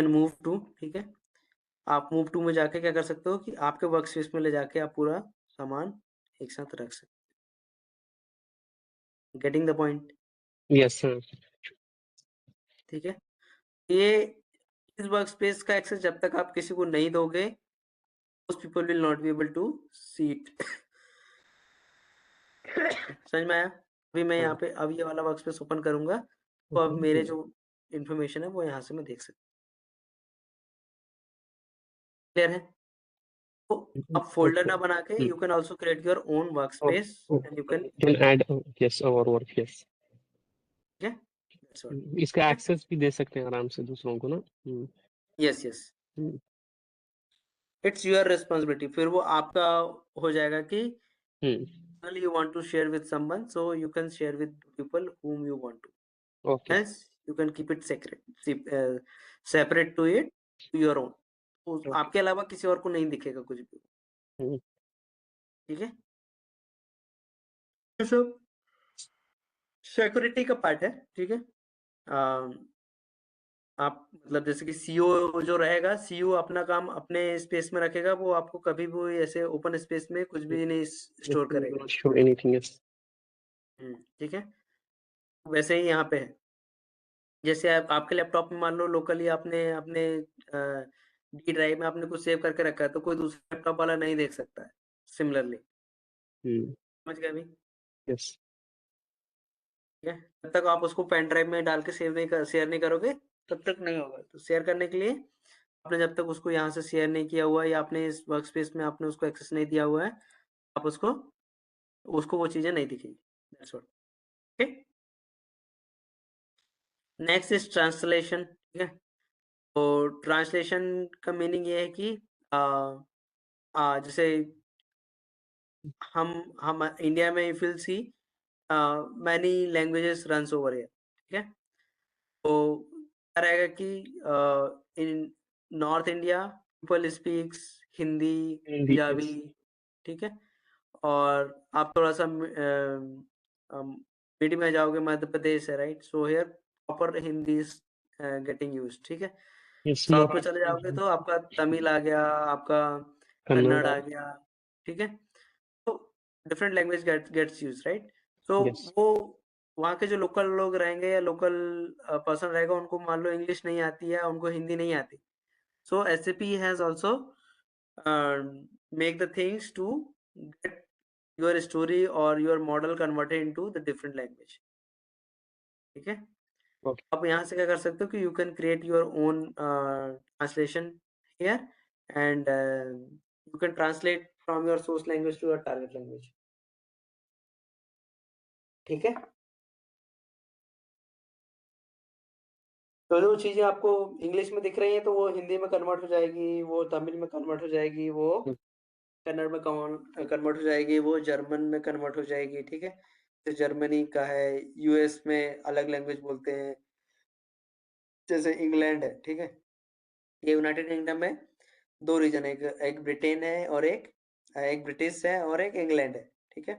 move to, ठीक है। आप मूव टू में जाके क्या कर सकते हो कि आपके वर्क स्पेस में ले जाके आप पूरा सामान एक साथ रख सकते हो। Getting the point? Yes sir. ठीक है। ये इस वर्क स्पेस का एक्सेस जब तक आप किसी को नहीं दोगे, most people will not be able to see it। समझ में आया? अभी मैं यहाँ पे अब ये वाला वर्क स्पेस ओपन करूंगा, तो अब मेरे जो इन्फॉर्मेशन है वो यहाँ से मैं देख सकता हूँ। क्लियर है? तो अब फोल्डर ना बना के you can also create your own work space and you can, can add yes और वर्क यस। ठीक है, दैट्स ऑल। इसका ठीक है, एक्सेस भी दे सकते हैं आराम से दूसरों को ना। Yes yes, it's your responsibility. फिर वो आपका हो जाएगा कि you want to share with someone, so you can share with people whom you want to, okay else you can keep it secret, separate to it, to your own। Okay. आपके अलावा किसी और को नहीं दिखेगा कुछ भी, ठीक है। ये सब सिक्योरिटी का पार्ट है, ठीक है। आप मतलब जैसे कि सीईओ जो रहेगा, सीईओ अपना काम अपने स्पेस में रखेगा, वो आपको कभी भी ऐसे ओपन स्पेस में कुछ भी नहीं स्टोर करेगा। Show anything yes. ठीक है। वैसे ही यहाँ पे है, जैसे आप आपके लैपटॉप में मान लो लोकली आपने अपने डी ड्राइव में आपने कुछ सेव करके रखा है, तो कोई दूसरा लैपटॉप वाला नहीं देख सकता है। सिमिलरली, समझ गए अभी? यस ठीक है। जब तक आप उसको पेन ड्राइव में डाल के शेयर नहीं करोगे, तब तक नहीं होगा। तो शेयर करने के लिए आपने जब तक उसको यहाँ से शेयर नहीं किया हुआ है या आपने इस वर्क स्पेस में आपने उसको एक्सेस नहीं दिया हुआ है, आप उसको उसको वो चीजें नहीं दिखेगी। That's what. Okay. Next is translation, ठीक है। तो ट्रांसलेशन का मीनिंग ये है कि जैसे हम इंडिया में if will see many languages runs over here, ठीक है। तो क्या रहेगा कि in north India people speaks Hindi, Hindi Punjabi, yes ठीक है। और आप थोड़ा-सा मिड में जाओगे, मध्य प्रदेश है, right? So here proper Hindi is getting used, ठीक है। यस साउथ में चले जाओगे मराठी तो आपका तमिल आ गया, आपका कन्नड़ कन्नड़ आ गया, ठीक है। तो different language gets used, right? तो यस वो वहाँ के जो लोकल लोग रहेंगे या लोकल पर्सन रहेगा, उनको मान लो इंग्लिश नहीं आती है, उनको हिंदी नहीं आती। So SAP has also make the things to get your story or your model converted into the different language, ठीक है। ओके आप यहाँ से क्या कर सकते हो कि you can create your own translation here and you can translate from your source language to your target language, ठीक है। तो जो चीजें आपको इंग्लिश में दिख रही हैं तो वो हिंदी में कन्वर्ट हो जाएगी, वो तमिल में कन्वर्ट हो जाएगी, वो कन्नड़ में कन्वर्ट हो जाएगी, वो जर्मन में कन्वर्ट हो जाएगी, ठीक है। तो जर्मनी का है, यूएस में अलग लैंग्वेज बोलते हैं, जैसे इंग्लैंड है, ठीक है। ये यूनाइटेड किंगडम में दो रीजन है, एक एक ब्रिटेन है और एक ब्रिटिश है और एक इंग्लैंड है, ठीक है।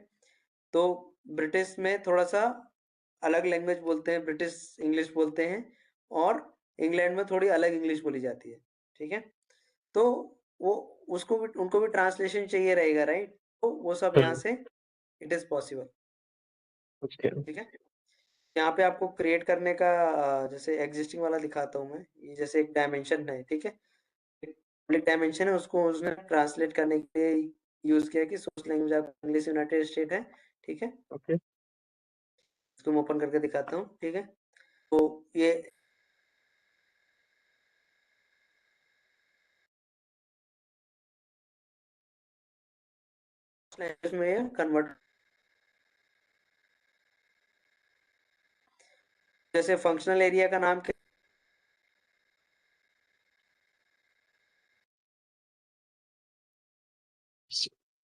तो ब्रिटिश में थोड़ा सा अलग लैंग्वेज बोलते हैं, ब्रिटिश इंग्लिश बोलते हैं, और इंग्लैंड में थोड़ी अलग इंग्लिश बोली जाती है, ठीक है। तो वो उसको भी उनको भी ट्रांसलेशन चाहिए रहेगा, राइट? तो वो सब यहाँ से इट इज पॉसिबल, ओके ठीक है। यहाँ पे आपको क्रिएट करने का जैसे एग्जिस्टिंग वाला दिखाता हूँ मैं, ये जैसे एक डायमेंशन है, ठीक है। एक पब्लिक डायमेंशन है, उसको उसने ट्रांसलेट करने के लिए यूज किया कि सोर्स लैंग्वेज आपका इंग्लिश यूनाइटेड स्टेट है, ठीक है। ओके। इसको मैं ओपन करके दिखाता हूँ, ठीक है। तो ये लैंग्वेज में कन्वर्ट, जैसे फंक्शनल एरिया का नाम क्या,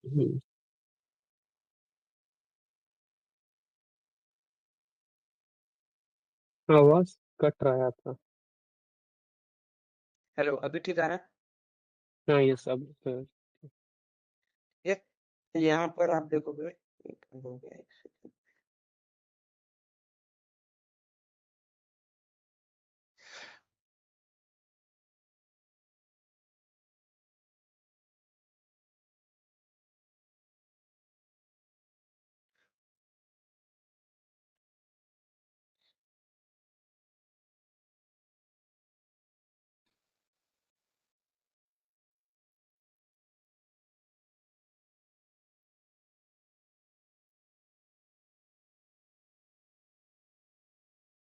हम्म, आवाज कट रहा है आपका। हेलो, अभी ठीक आ रहा है? हाँ ये सब ये यहाँ पर आप देखोगे, एक हो गया, एक सेकंड।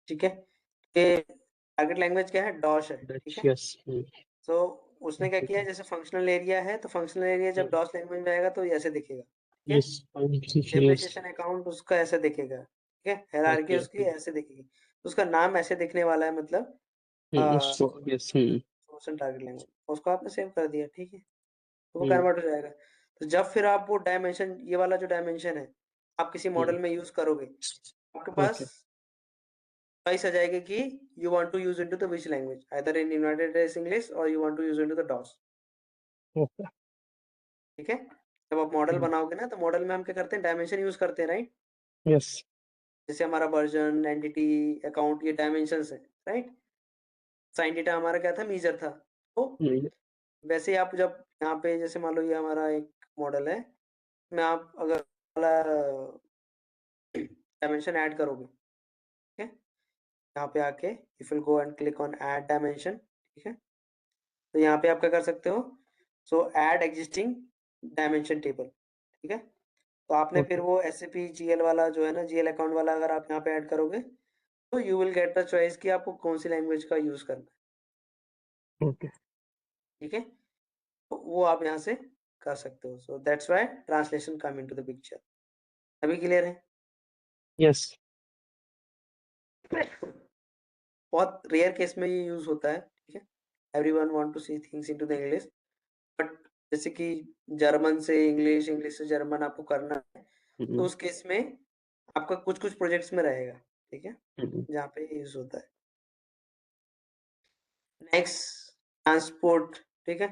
ठीक है। ये टारगेट लैंग्वेज क्या है, डॉश है, ठीक डच, है। यस। तो उसने क्या किया, जैसे फंक्शनल एरिया है तो फंक्शनल एरिया जब डॉस लैंग्वेज में आएगा तो ये ऐसे दिखेगा, ठीक है। Yes, yes. डेप्रिसिएशन अकाउंट उसका ऐसे दिखेगा, ठीक है। Hierarchy okay. उसकी ऐसे दिखेगी, तो उसका नाम ऐसे दिखने वाला है, मतलब उसको यस। Function target language. उसको आपने सेव कर दिया, ठीक है, तो वो हम्म। कन्वर्ट हो जाएगा। तो जब फिर आप वो डायमेंशन, ये वाला जो डायमेंशन है, आप किसी हम्म। मॉडल में यूज करोगे, आपके पास ओके। चॉइस आ जाएगी कि you want to use into the which language, either in United States English और you want to use into the DOS, okay. ठीक है। जब आप मॉडल बनाओगे ना, तो मॉडल में हम क्या करते हैं, डायमेंशन यूज करते हैं, राइट। यस। जैसे हमारा वर्जन, एंटिटी, अकाउंट, ये डायमेंशंस है, राइट। साइन डेटा हमारा क्या था, मीजर था। तो वैसे ही आप जब यहाँ पे, जैसे मान लो ये हमारा एक मॉडल है, में आप अगर वाला डायमेंशन ऐड करोगे, ठीक है, यहाँ पे आके if will go and click on add dimension, ठीक है। तो यहाँ पे आप क्या कर सकते हो, सो ऐड एग्जिस्टिंग डायमेंशन टेबल, ठीक है। तो आपने फिर ओके। वो एस जीएल वाला जो है ना, जीएल अकाउंट वाला अगर आप यहाँ पे ऐड करोगे, तो you will get the choice कि आपको कौन सी लैंग्वेज का यूज करना है, ओके। ठीक है। तो वो आप यहाँ से कर सकते हो। So that's why translation come into the picture. अभी क्लियर है। यस। बहुत रेयर केस में ये यूज होता है, ठीक है। Everyone want to see things into the English, but जैसे कि जर्मन से इंग्लिश, इंग्लिश से जर्मन आपको करना है, तो उस केस में आपका कुछ कुछ प्रोजेक्ट्स में रहेगा, ठीक है, जहाँ पे यूज होता है। नेक्स्ट, ट्रांसपोर्ट, ठीक है।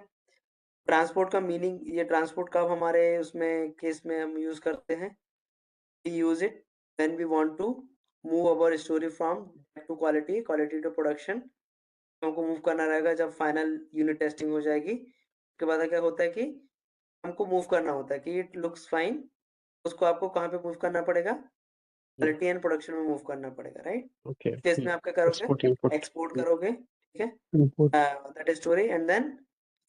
ट्रांसपोर्ट का मीनिंग, ये ट्रांसपोर्ट का हमारे उसमें केस में हम यूज करते हैं, we use it when we want to move our story from to quality, quality to production। हमको मूव करना रहेगा जब फाइनल यूनिट टेस्टिंग हो जाएगी, उसके बाद क्या होता है कि हमको मूव करना होता है कि इट लुक्स फाइन, उसको आपको कहाँ पे मूव करना पड़ेगा, क्वालिटी एंड प्रोडक्शन में मूव करना पड़ेगा, राइट। ओके। केस में आप क्या करोगे, एक्सपोर्ट इंपोर्ट। एक्सपोर्ट करोगे, ठीक है, import. That story, and then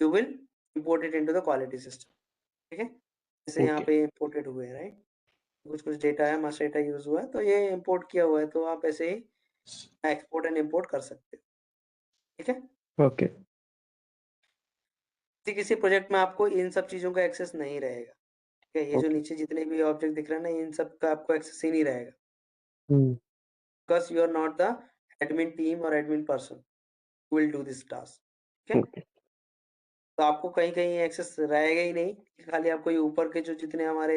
you will import it into the quality system, ठीक है। जैसे यहाँ ओके। पे इंपोर्टेड हुए हैं, राइट, कुछ कुछ डेटा है, मास्टर डेटा यूज हुआ है, तो ये इंपोर्ट किया हुआ है, तो आप ऐसे ही एक्सपोर्ट एंड इंपोर्ट कर सकते हो, ठीक है। ओके। किसी किसी प्रोजेक्ट में आपको इन सब चीजों का एक्सेस नहीं रहेगा, ठीक है। ये जो ओके। नीचे जितने भी ऑब्जेक्ट दिख रहे हैं ना, इन सब का आपको एक्सेस ही नहीं रहेगा, hmm. Because you are not the admin team और admin person will do this task, ठीक है। ओके। तो आपको कहीं कहीं एक्सेस रहेगा ही नहीं, खाली आपको ये ऊपर के जो जितने हमारे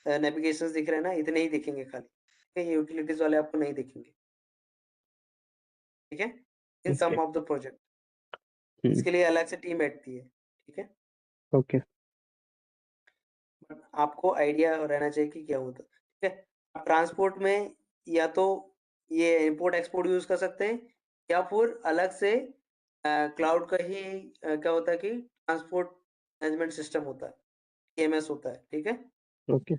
नेविगेशंस दिख रहे हैं ना, इतने ही दिखेंगे खाली, ठीक है। ये यूटिलिटीज वाले आपको नहीं दिखेंगे, ठीक है, इन okay. Some of the project. Hmm. इसके लिए अलग से टीम बैठती है, ठीक है। ओके। बट आपको आइडिया रहना चाहिए कि क्या होता है, ठीक है। आप ट्रांसपोर्ट में या तो ये इंपोर्ट एक्सपोर्ट यूज कर सकते हैं, या फिर अलग से क्लाउड का ही क्या होता है कि ट्रांसपोर्ट मैनेजमेंट सिस्टम होता है, टीएमएस होता है, ठीक है। ओके।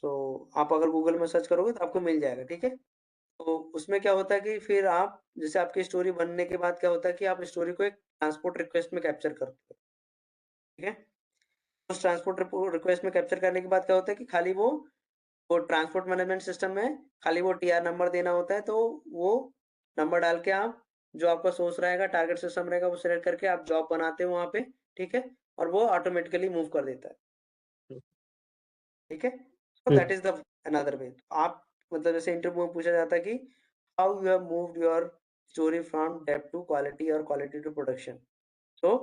सो आप अगर गूगल में सर्च करोगे तो आपको मिल जाएगा, ठीक है। तो उसमें क्या होता है कि फिर आप, जैसे आपकी स्टोरी बनने के बाद क्या होता है कि आप स्टोरी को एक ट्रांसपोर्ट रिक्वेस्ट में कैप्चर करते हो, ठीक है। उस ट्रांसपोर्ट रिक्वेस्ट में कैप्चर करने के बाद क्या होता है कि खाली वो ट्रांसपोर्ट मैनेजमेंट सिस्टम में खाली वो टीआर नंबर देना होता है, तो वो नंबर डाल के आप जो आपका सोर्स रहेगा, टारगेट सिस्टम रहेगा, वो सिलेक्ट करके आप जॉब बनाते हो वहाँ पे, ठीक है? और वो ऑटोमेटिकली मूव कर देता है, ठीक है? So that is the another way. आप मतलब जैसे इंटरव्यू में पूछा जाता है कि how you have moved your story from depth to quality और quality to production. So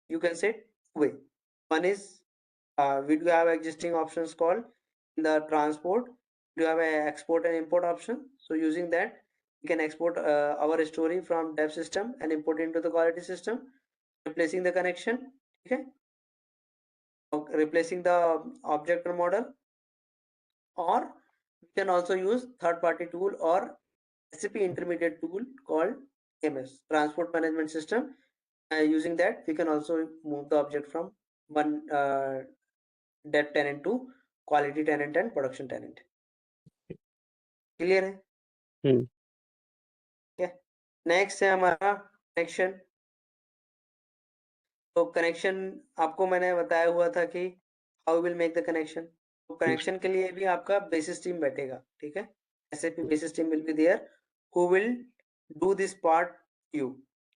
you can say two way. One is we do have existing options called in the transport. We do have an export and import option. So using that, we can export our story from dev system and import it into the quality system, replacing the connection. Okay, replacing the object or model, or we can also use third-party tool or SAP intermediate tool called MS Transport Management System. Using that, we can also move the object from one dev tenant to quality tenant and production tenant. Clear है? हम्म ठीक है। Next है हमारा connection. तो connection आपको मैंने बताया हुआ था कि how will make the connection. तो कनेक्शन के लिए भी आपका बेसिस टीम बैठेगा, ठीक है? SAP basis team will be there who will do this part you.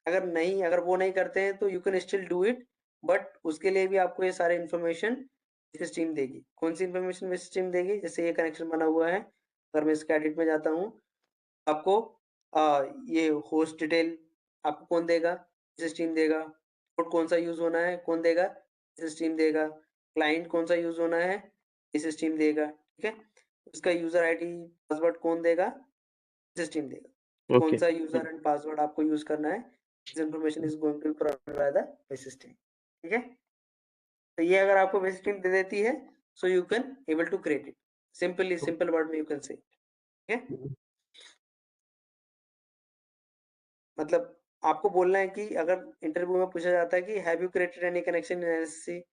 अगर वो नहीं करते हैं तो you can still do it, but उसके लिए भी आपको ये सारे इन्फॉर्मेशन बेसिस टीम देगी. कौन सी इन्फॉर्मेशन बेसिस टीम देगी? जैसे ये कनेक्शन बना हुआ है, अगर मैं इसके एडिट में जाता हूँ, आपको ये होस्ट डिटेल आपको कौन देगा? बेसिस टीम देगा. पोर्ट कौन सा यूज होना है, कौन देगा? बेसिस टीम देगा. क्लाइंट कौन सा यूज होना है, बेसिस टीम देगा, ठीक है? उसका यूजर आईडी पासवर्ड कौन देगा? बेसिस टीम देगा. कौन ओके सा यूजर एंड पासवर्ड आपको यूज करना है, this information is going to be provided by the basis team, ठीक है? तो ये अगर आपको बेसिस टीम दे देती है, so you can able to create it. Simple word में यू कैन से, ठीक है? मतलब आपको बोलना है कि अगर इंटरव्यू में पूछा जाता है कि have you created any connection in SSC,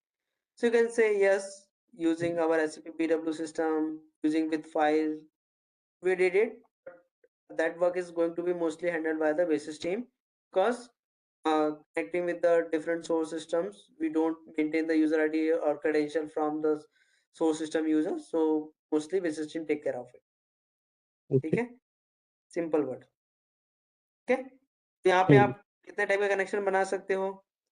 so you can say yes, using our SAP BW system, using with file, we did it. That work is going to be mostly handled by the basis team, because connecting with the different source systems, we don't maintain the user ID or credential from the source system user, so mostly basis team take care of it. ठीक okay है? Simple word. ठीक है? तो यहाँ पे आप कितने type का कनेक्शन बना सकते हो?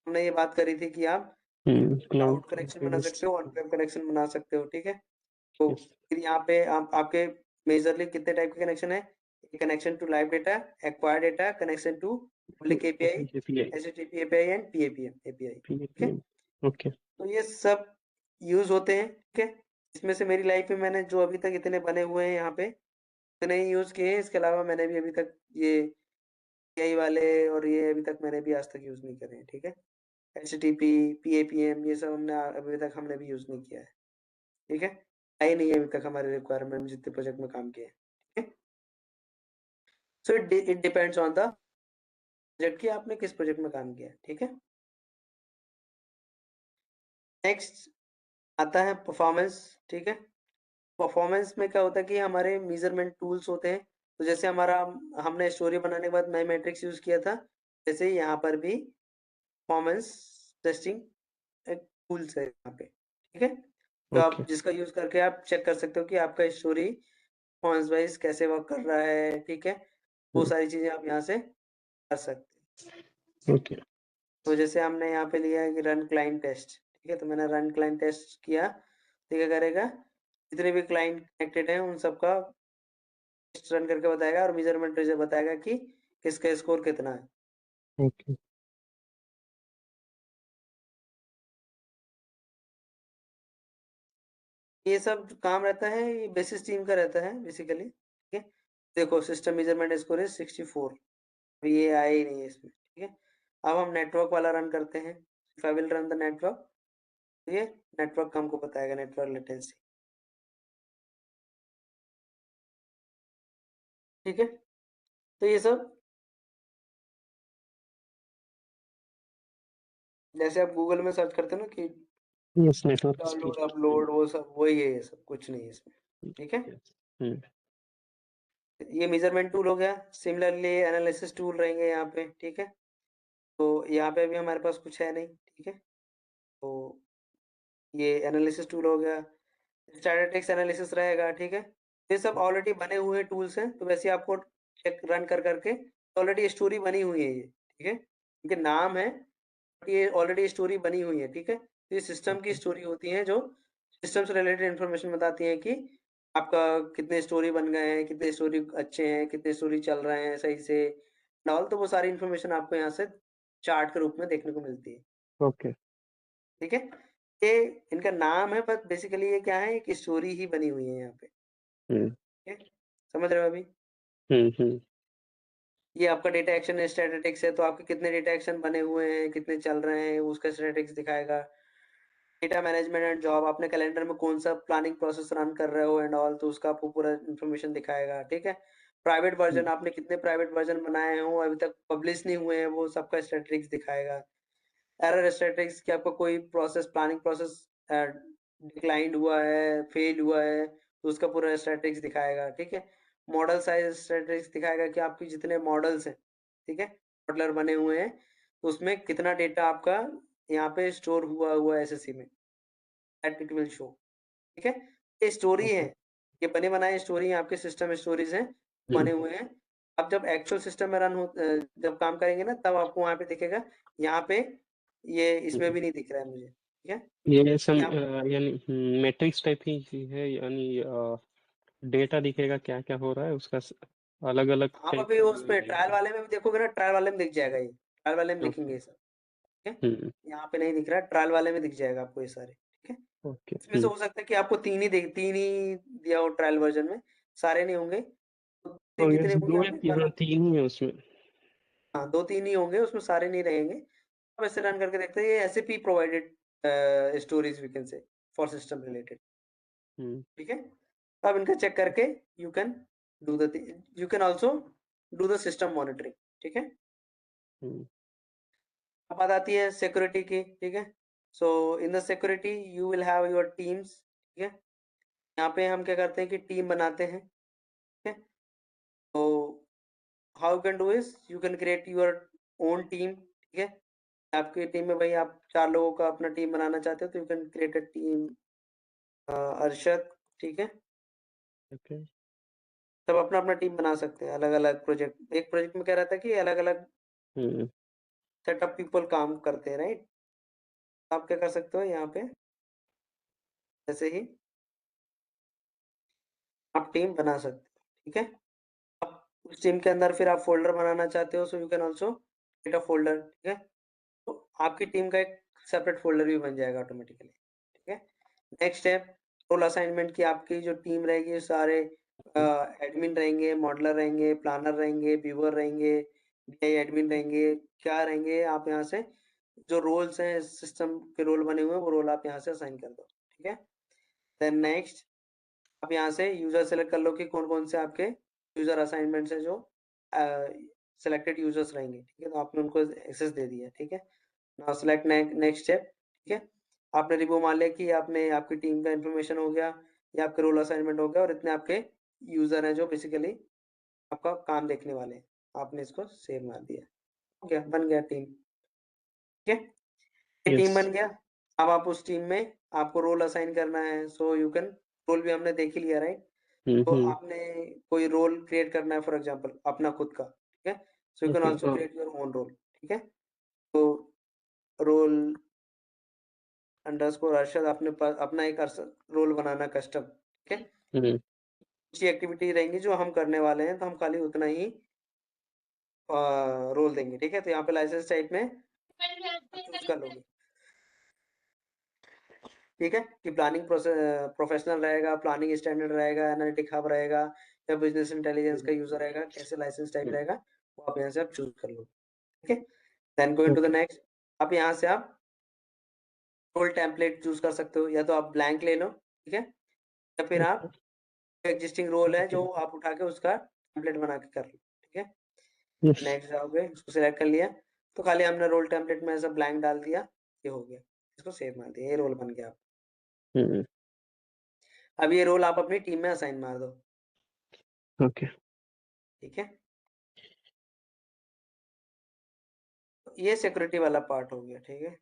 हमने ये बात करी थी कि आप क्लाउड क्लाउड कनेक्शन बना सकते हो, ऑन प्रेम कनेक्शन बना सकते हो, ठीक है? तो फिर यहाँ पे आप आपके मेजरली कितने टाइप के कनेक्शन है? Connection to live data, acquire data, connection to public API, HTTP API and PAPM API, ठीक है? ओके तो ये सब यूज होते हैं, ठीक है? इसमें से मेरी लाइफ में मैंने जो अभी तक इतने बने हुए हैं यहाँ पे, इतने ही यूज किए हैं. इसके अलावा मैंने भी अभी तक ये एआई वाले और ये अभी तक मैंने भी आज तक यूज नहीं करे हैं, ठीक है? एचटीटीपी, पीएपीएम, ये सब हमने अभी तक हमने भी यूज नहीं किया है, ठीक है? आई नहीं है अभी तक हमारे रिक्वायरमेंट में जितने प्रोजेक्ट में काम किए हैं, ठीक है? So it depends on the project कि आपने किस प्रोजेक्ट में काम किया है, ठीक है? नेक्स्ट आता है परफॉर्मेंस, ठीक है? परफॉर्मेंस में क्या होता है कि हमारे मेजरमेंट टूल्स होते हैं. तो जैसे हमारा हमने स्टोरी बनाने के बाद मैं मैट्रिक्स यूज किया था, जैसे यहाँ पर भी परफॉर्मेंस टेस्टिंग एक टूल्स है यहाँ पे, ठीक है? तो आप जिसका यूज करके आप चेक कर सकते हो कि आपका स्टोरी परफॉर्मेंस वाइज कैसे वर्क कर रहा है, ठीक है? वो सारी चीजें आप यहाँ से कर सकते हैं. ओके तो जैसे हमने यहाँ पे लिया है कि रन क्लाइंट टेस्ट, ठीक है? तो मैंने रन क्लाइंट टेस्ट किया, तो क्या करेगा? जितने भी क्लाइंट कनेक्टेड हैं उन सबका टेस्ट रन करके बताएगा और मेजरमेंट रिजल्ट बताएगा कि किसका स्कोर कितना है. ओके ये सब जो काम रहता है ये बेसिस टीम का रहता है बेसिकली, ठीक है? देखो सिस्टम मेजरमेंट स्कोर है 64, ये आया ही नहीं है इसमें, ठीक है? अब हम नेटवर्क वाला रन करते हैं. If I will run the network, ये नेटवर्क हमको बताएगा नेटवर्क लेटेंसी, ठीक है? तो ये सब जैसे आप गूगल में सर्च करते हो ना कि yes network download speed upload, वो सब वही है, ये सब कुछ नहीं है इसमें, ठीक है? ये मेजरमेंट टूल हो गया. सिमिलरली एनालिसिस टूल रहेंगे यहाँ पे, ठीक है? तो यहाँ पे भी हमारे पास कुछ है नहीं, ठीक है? तो ये एनालिसिस टूल हो गया, स्टैटिस्टिक्स एनालिसिस रहेगा, ठीक है। ये सब ऑलरेडी बने हुए टूल्स हैं, तो वैसे ही आपको चेक रन कर करके ऑलरेडी स्टोरी बनी हुई है ये, ठीक है। इनके नाम है, ये ऑलरेडी स्टोरी बनी हुई है, ठीक है। तो ये सिस्टम की ओके स्टोरी होती है जो सिस्टम से रिलेटेड इन्फॉर्मेशन बताती है कि आपका कितने स्टोरी बन गए हैं, कितने स्टोरी अच्छे हैं, कितने स्टोरी चल रहे हैं सही से, ऑल। तो वो सारी इन्फॉर्मेशन आपको यहाँ से चार्ट के रूप में देखने को मिलती है, ओके ठीक है। ये इनका नाम है, बट बेसिकली ये क्या है, एक स्टोरी ही बनी हुई है यहाँ पे, हम्म ठीक है। समझ रहे हो अभी? हम्म। ये आपका डेटा एक्शन स्टैटिस्टिक्स है, तो आपके कितने डेटा एक्शन बने हुए हैं, कितने चल रहे हैं, उसका स्टैटिस्टिक्स दिखाएगा। डेटा मैनेजमेंट एंड जॉब, आपने कैलेंडर में कौन सा प्लानिंग प्रोसेस रन कर रहे हो एंड ऑल, तो उसका आपको पूरा इन्फॉर्मेशन दिखाएगा, ठीक है। प्राइवेट वर्जन, आपने कितने प्राइवेट वर्जन बनाए हो, अभी तक पब्लिश नहीं हुए हैं, वो सबका स्टैटिस्टिक्स दिखाएगा। एरर स्टैटिस्टिक्स कि आपका कोई प्रोसेस, प्लानिंग प्रोसेस डिक्लाइंड हुआ है, फेल हुआ है, तो उसका पूरा स्टैटिस्टिक्स दिखाएगा, ठीक है। मॉडल साइज स्टैटिस्टिक्स दिखाएगा कि आपके जितने मॉडल्स हैं, ठीक है, मॉडलर बने हुए हैं, तो उसमें कितना डेटा आपका यहाँ पे स्टोर हुआ है एसएससी में, दैट इट विल शो, ठीक है। ये स्टोरी है, ओके ये बने बनाए स्टोरी हैं, आपके सिस्टम स्टोरीज हैं, बने हुए हैं। अब जब एक्चुअल सिस्टम में जब काम करेंगे ना, तब आपको वहाँ पे दिखेगा, यहाँ पे ये इसमें भी नहीं दिख रहा है मुझे, ठीक है। ये सम यहाँ यानी मैट्रिक्स टाइप की चीज है, यानी डेटा दिखेगा क्या क्या हो रहा है उसका, अलग अलग आप टाइप अभी का उसमें ट्रायल वाले में भी देखोगे ना, ट्रायल वाले में दिख जाएगा ये, ट्रायल वाले में ओके दिखेंगे ये सब, ठीक है। हम्म यहाँ पे नहीं दिख रहा, ट्रायल वाले में दिख जाएगा आपको ये सारे, ठीक है। ओके इसमें से हो सकता है कि आपको तीन ही दिया हो ट्रायल वर्जन में, सारे नहीं होंगे, तो और कितने यस होंगे दो आपके या हाँ तीन ही है उसमें। हाँ, 2-3 ही होंगे, उसमें सारे नहीं रहेंगे। अब ऐसे रन करके देखते हैं, ये SAP provided stories we can say for system related, hmm ठीक है। अब इनका चेक करके you can do the you can also do the system monitoring, ठीक है। हम्म अब बात आती है सिक्योरिटी की, ठीक है। So in the security you will have your teams, ठीक है। यहाँ पे हम क्या करते हैं कि टीम बनाते हैं, ठीक है। तो how can do is you can create your own team, ठीक है। आपकी टीम में भाई आप 4 लोगों का अपना टीम बनाना चाहते हो, तो you can create a team Arshad, ठीक है। ओके सब अपना-अपना टीम बना सकते हैं, अलग-अलग प्रोजेक्ट, एक प्रोजेक्ट में क्या रहता है कि अलग-अलग हम्म सेट ऑफ पीपल काम करते हैं, राइट? आप क्या कर सकते हो यहाँ पे, ऐसे ही आप टीम बना सकते हो, ठीक है। अब उस टीम के अंदर फिर आप फ़ोल्डर बनाना चाहते हो, सो you can also create a folder, ठीक है। तो आपकी टीम का एक सेपरेट फ़ोल्डर भी बन जाएगा ऑटोमेटिकली, ठीक है। नेक्स्ट स्टेप, रोल असाइनमेंट की आपकी जो टीम रहेगी, सारे एडमिन रहेंगे, मॉडलर रहेंगे, प्लानर रहेंगे, व्यूअर रहेंगे, बीआई एडमिन रहेंगे, क्या रहेंगे, आप यहाँ से जो रोल्स हैं, सिस्टम के रोल बने हुए हैं, वो रोल आप यहाँ से असाइन कर दो, ठीक है। देन नेक्स्ट, आप यहाँ से यूज़र सेलेक्ट कर लो कि कौन-कौन से आपके यूज़र असाइनमेंट्स हैं जो सेलेक्टेड यूज़र्स रहेंगे, ठीक है। तो आपने उनको एक्सेस दे दिया, ठीक है। नाउ सेलेक्ट नेक्स्ट स्टेप, ठीक है। आपने रिव्यू मान लिया कि आपने आपकी टीम का इन्फॉर्मेशन हो गया, या आपके रोल असाइनमेंट हो गया, और इतने आपके यूज़र हैं जो बेसिकली आपका काम देखने वाले हैं। आपने इसको सेव मार दिया, हो गया, बन गया टीम, ठीक है। ये यस टीम बन गया। अब आप उस टीम में आपको रोल असाइन करना है, सो यू कैन, रोल भी हमने देख ही लिया, राइट? तो हम्म आपने कोई रोल क्रिएट करना है फॉर एग्जांपल अपना खुद का, ठीक है? So you can okay also हाँ क्रिएट योर ओन रोल, ठीक है? तो रोल अंडरस्कोर अरशद, आपने अपना एक रोल बनाना कस्टम, ठीक है? हम्म कुछ एक्टिविटी रहेंगी जो हम करने वाले हैं, तो हम खाली उतना ही रोल देंगे, ठीक है? तो यहाँ पे लाइसेंस टाइप में आप चूज़ कर लोगे, ठीक है? कि प्लानिंग प्रोफेशनल रहेगा, प्लानिंग स्टैंडर्ड रहेगा, एनालिटिक हब रहेगा, या बिज़नेस इंटेलिजेंस का यूज़र रहेगा, कैसे लाइसेंस टाइप रहेगा, वो आप यहाँ से आप चूज़ कर लो, ठीक है? Then going to the okay next, अब यहाँ से आप रोल टेम्पलेट चूज़ कर सकते हो, या तो आप ब्लैंक ले लो, ठीक है? या फिर ओके आप एक्जिस्टिंग रोल है ओके जो आप उठा के उसका टेम्पलेट बना के कर लो, ठीक है? यस नेक्स्ट जाओगे, उसको सिलेक्ट कर लिया, तो खाली हमने रोल टेम्पलेट में ऐसा ब्लैंक डाल दिया, ये हो गया। इसको सेव मार दिया, ये रोल बन गया। हम्म अब ये रोल आप अपनी टीम में असाइन मार दो, ओके ठीक है? तो ये सिक्योरिटी वाला पार्ट हो गया, ठीक है?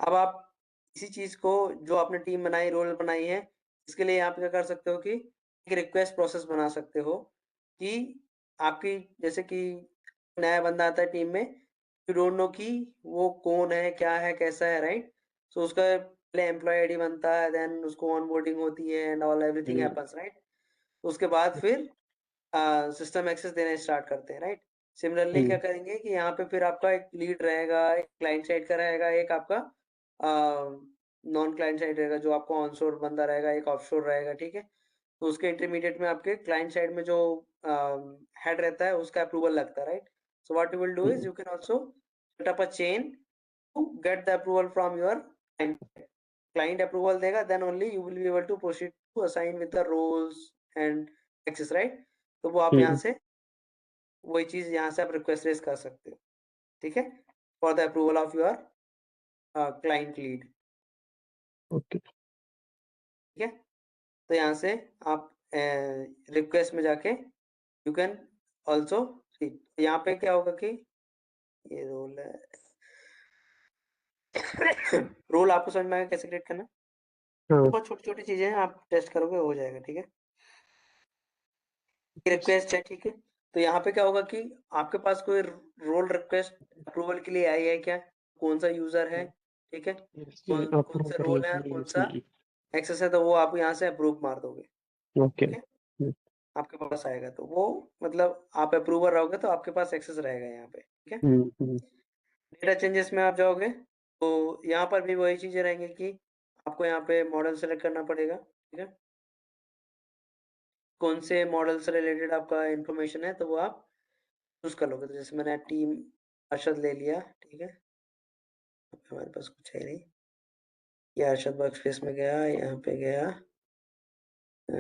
अब आप इसी चीज़ को जो आपने टीम बनाई, रोल बनाई है, इसके लिए आप क्या कर सकते हो कि एक रिक्वेस्ट प्रोसेस बना सकते हो कि आपकी जैसे कि नया बंदा आता है टीम में, यू डोंट नो कि वो कौन है, क्या है, कैसा है, राइट? सो उसका पहले एम्प्लॉयी आईडी बनता है, देन उसको ऑनबोर्डिंग होती है and all everything hmm, happens, right? उसके बाद फिर सिस्टम एक्सेस देना स्टार्ट करते हैं, राइट? सिमिलरली क्या हम्म, करेंगे कि यहाँ पे फिर आपका एक लीड रहेगा, एक क्लाइंट साइड का रहेगा, एक आपका नॉन क्लाइंट साइड रहेगा, जो आपका ऑनशोर बंदा रहेगा, एक ऑफशोर रहेगा, ठीक है? तो उसके इंटरमीडिएट में आपके क्लाइंट साइड में जो हेड रहता है, उसका अप्रूवल लगता है, right? So what you will do is hmm, you can also set up a chain to get the approval from your client. Client approval देगा, then only you will be able to proceed to assign with the roles and access, right? तो वो आप यहाँ हम्म, से वही चीज़ यहाँ से आप रिक्वेस्ट रेज़ कर सकते हो, ठीक है? For the approval of your client lead, okay. ठीक है? तो यहाँ से आप रिक्वेस्ट में जाके यू कैन आल्सो सी, यहाँ पे क्या होगा कि ये रोल है। रोल आपको समझ में आएगा कैसे क्रिएट करना? ये हाँ। बहुत छोटी-छोटी चीज़ें हैं, आप टेस्ट करोगे हो जाएगा, ठीक है? ये यस, रिक्वेस्ट है, ठीक है? तो यहाँ पे क्या होगा कि आपके पास कोई रोल रिक्वेस्ट अप्रूवल के लिए आई है क्या? कौन-सा यूज़र है, ठीक है? यस, कौन अप्रूव से करने रोल है के और लिए। कौन-सा एक्सेस है, तो वो आप यहाँ से अप्रूव मार दोगे, ओके। ठीक है? आपके पास आएगा तो वो मतलब आप अप्रूवर रहोगे तो आपके पास एक्सेस रहेगा यहाँ पे, ठीक है? हम्म, डेटा चेंजेस में आप जाओगे, तो यहाँ पर भी वही चीज़ें रहेंगी कि आपको यहाँ पे मॉडल सेलेक्ट करना पड़ेगा, ठीक है? कौन से मॉडल से रिलेटेड आपका इन्फॉर्मेशन है, तो वो आप चूज़ कर लोगे। तो जैसे मैंने टीम अरशद ले लिया, ठीक है? हमारे पास कुछ है नहीं। ये अरशद वर्कस्पेस में गया, यहाँ पे गया। अ,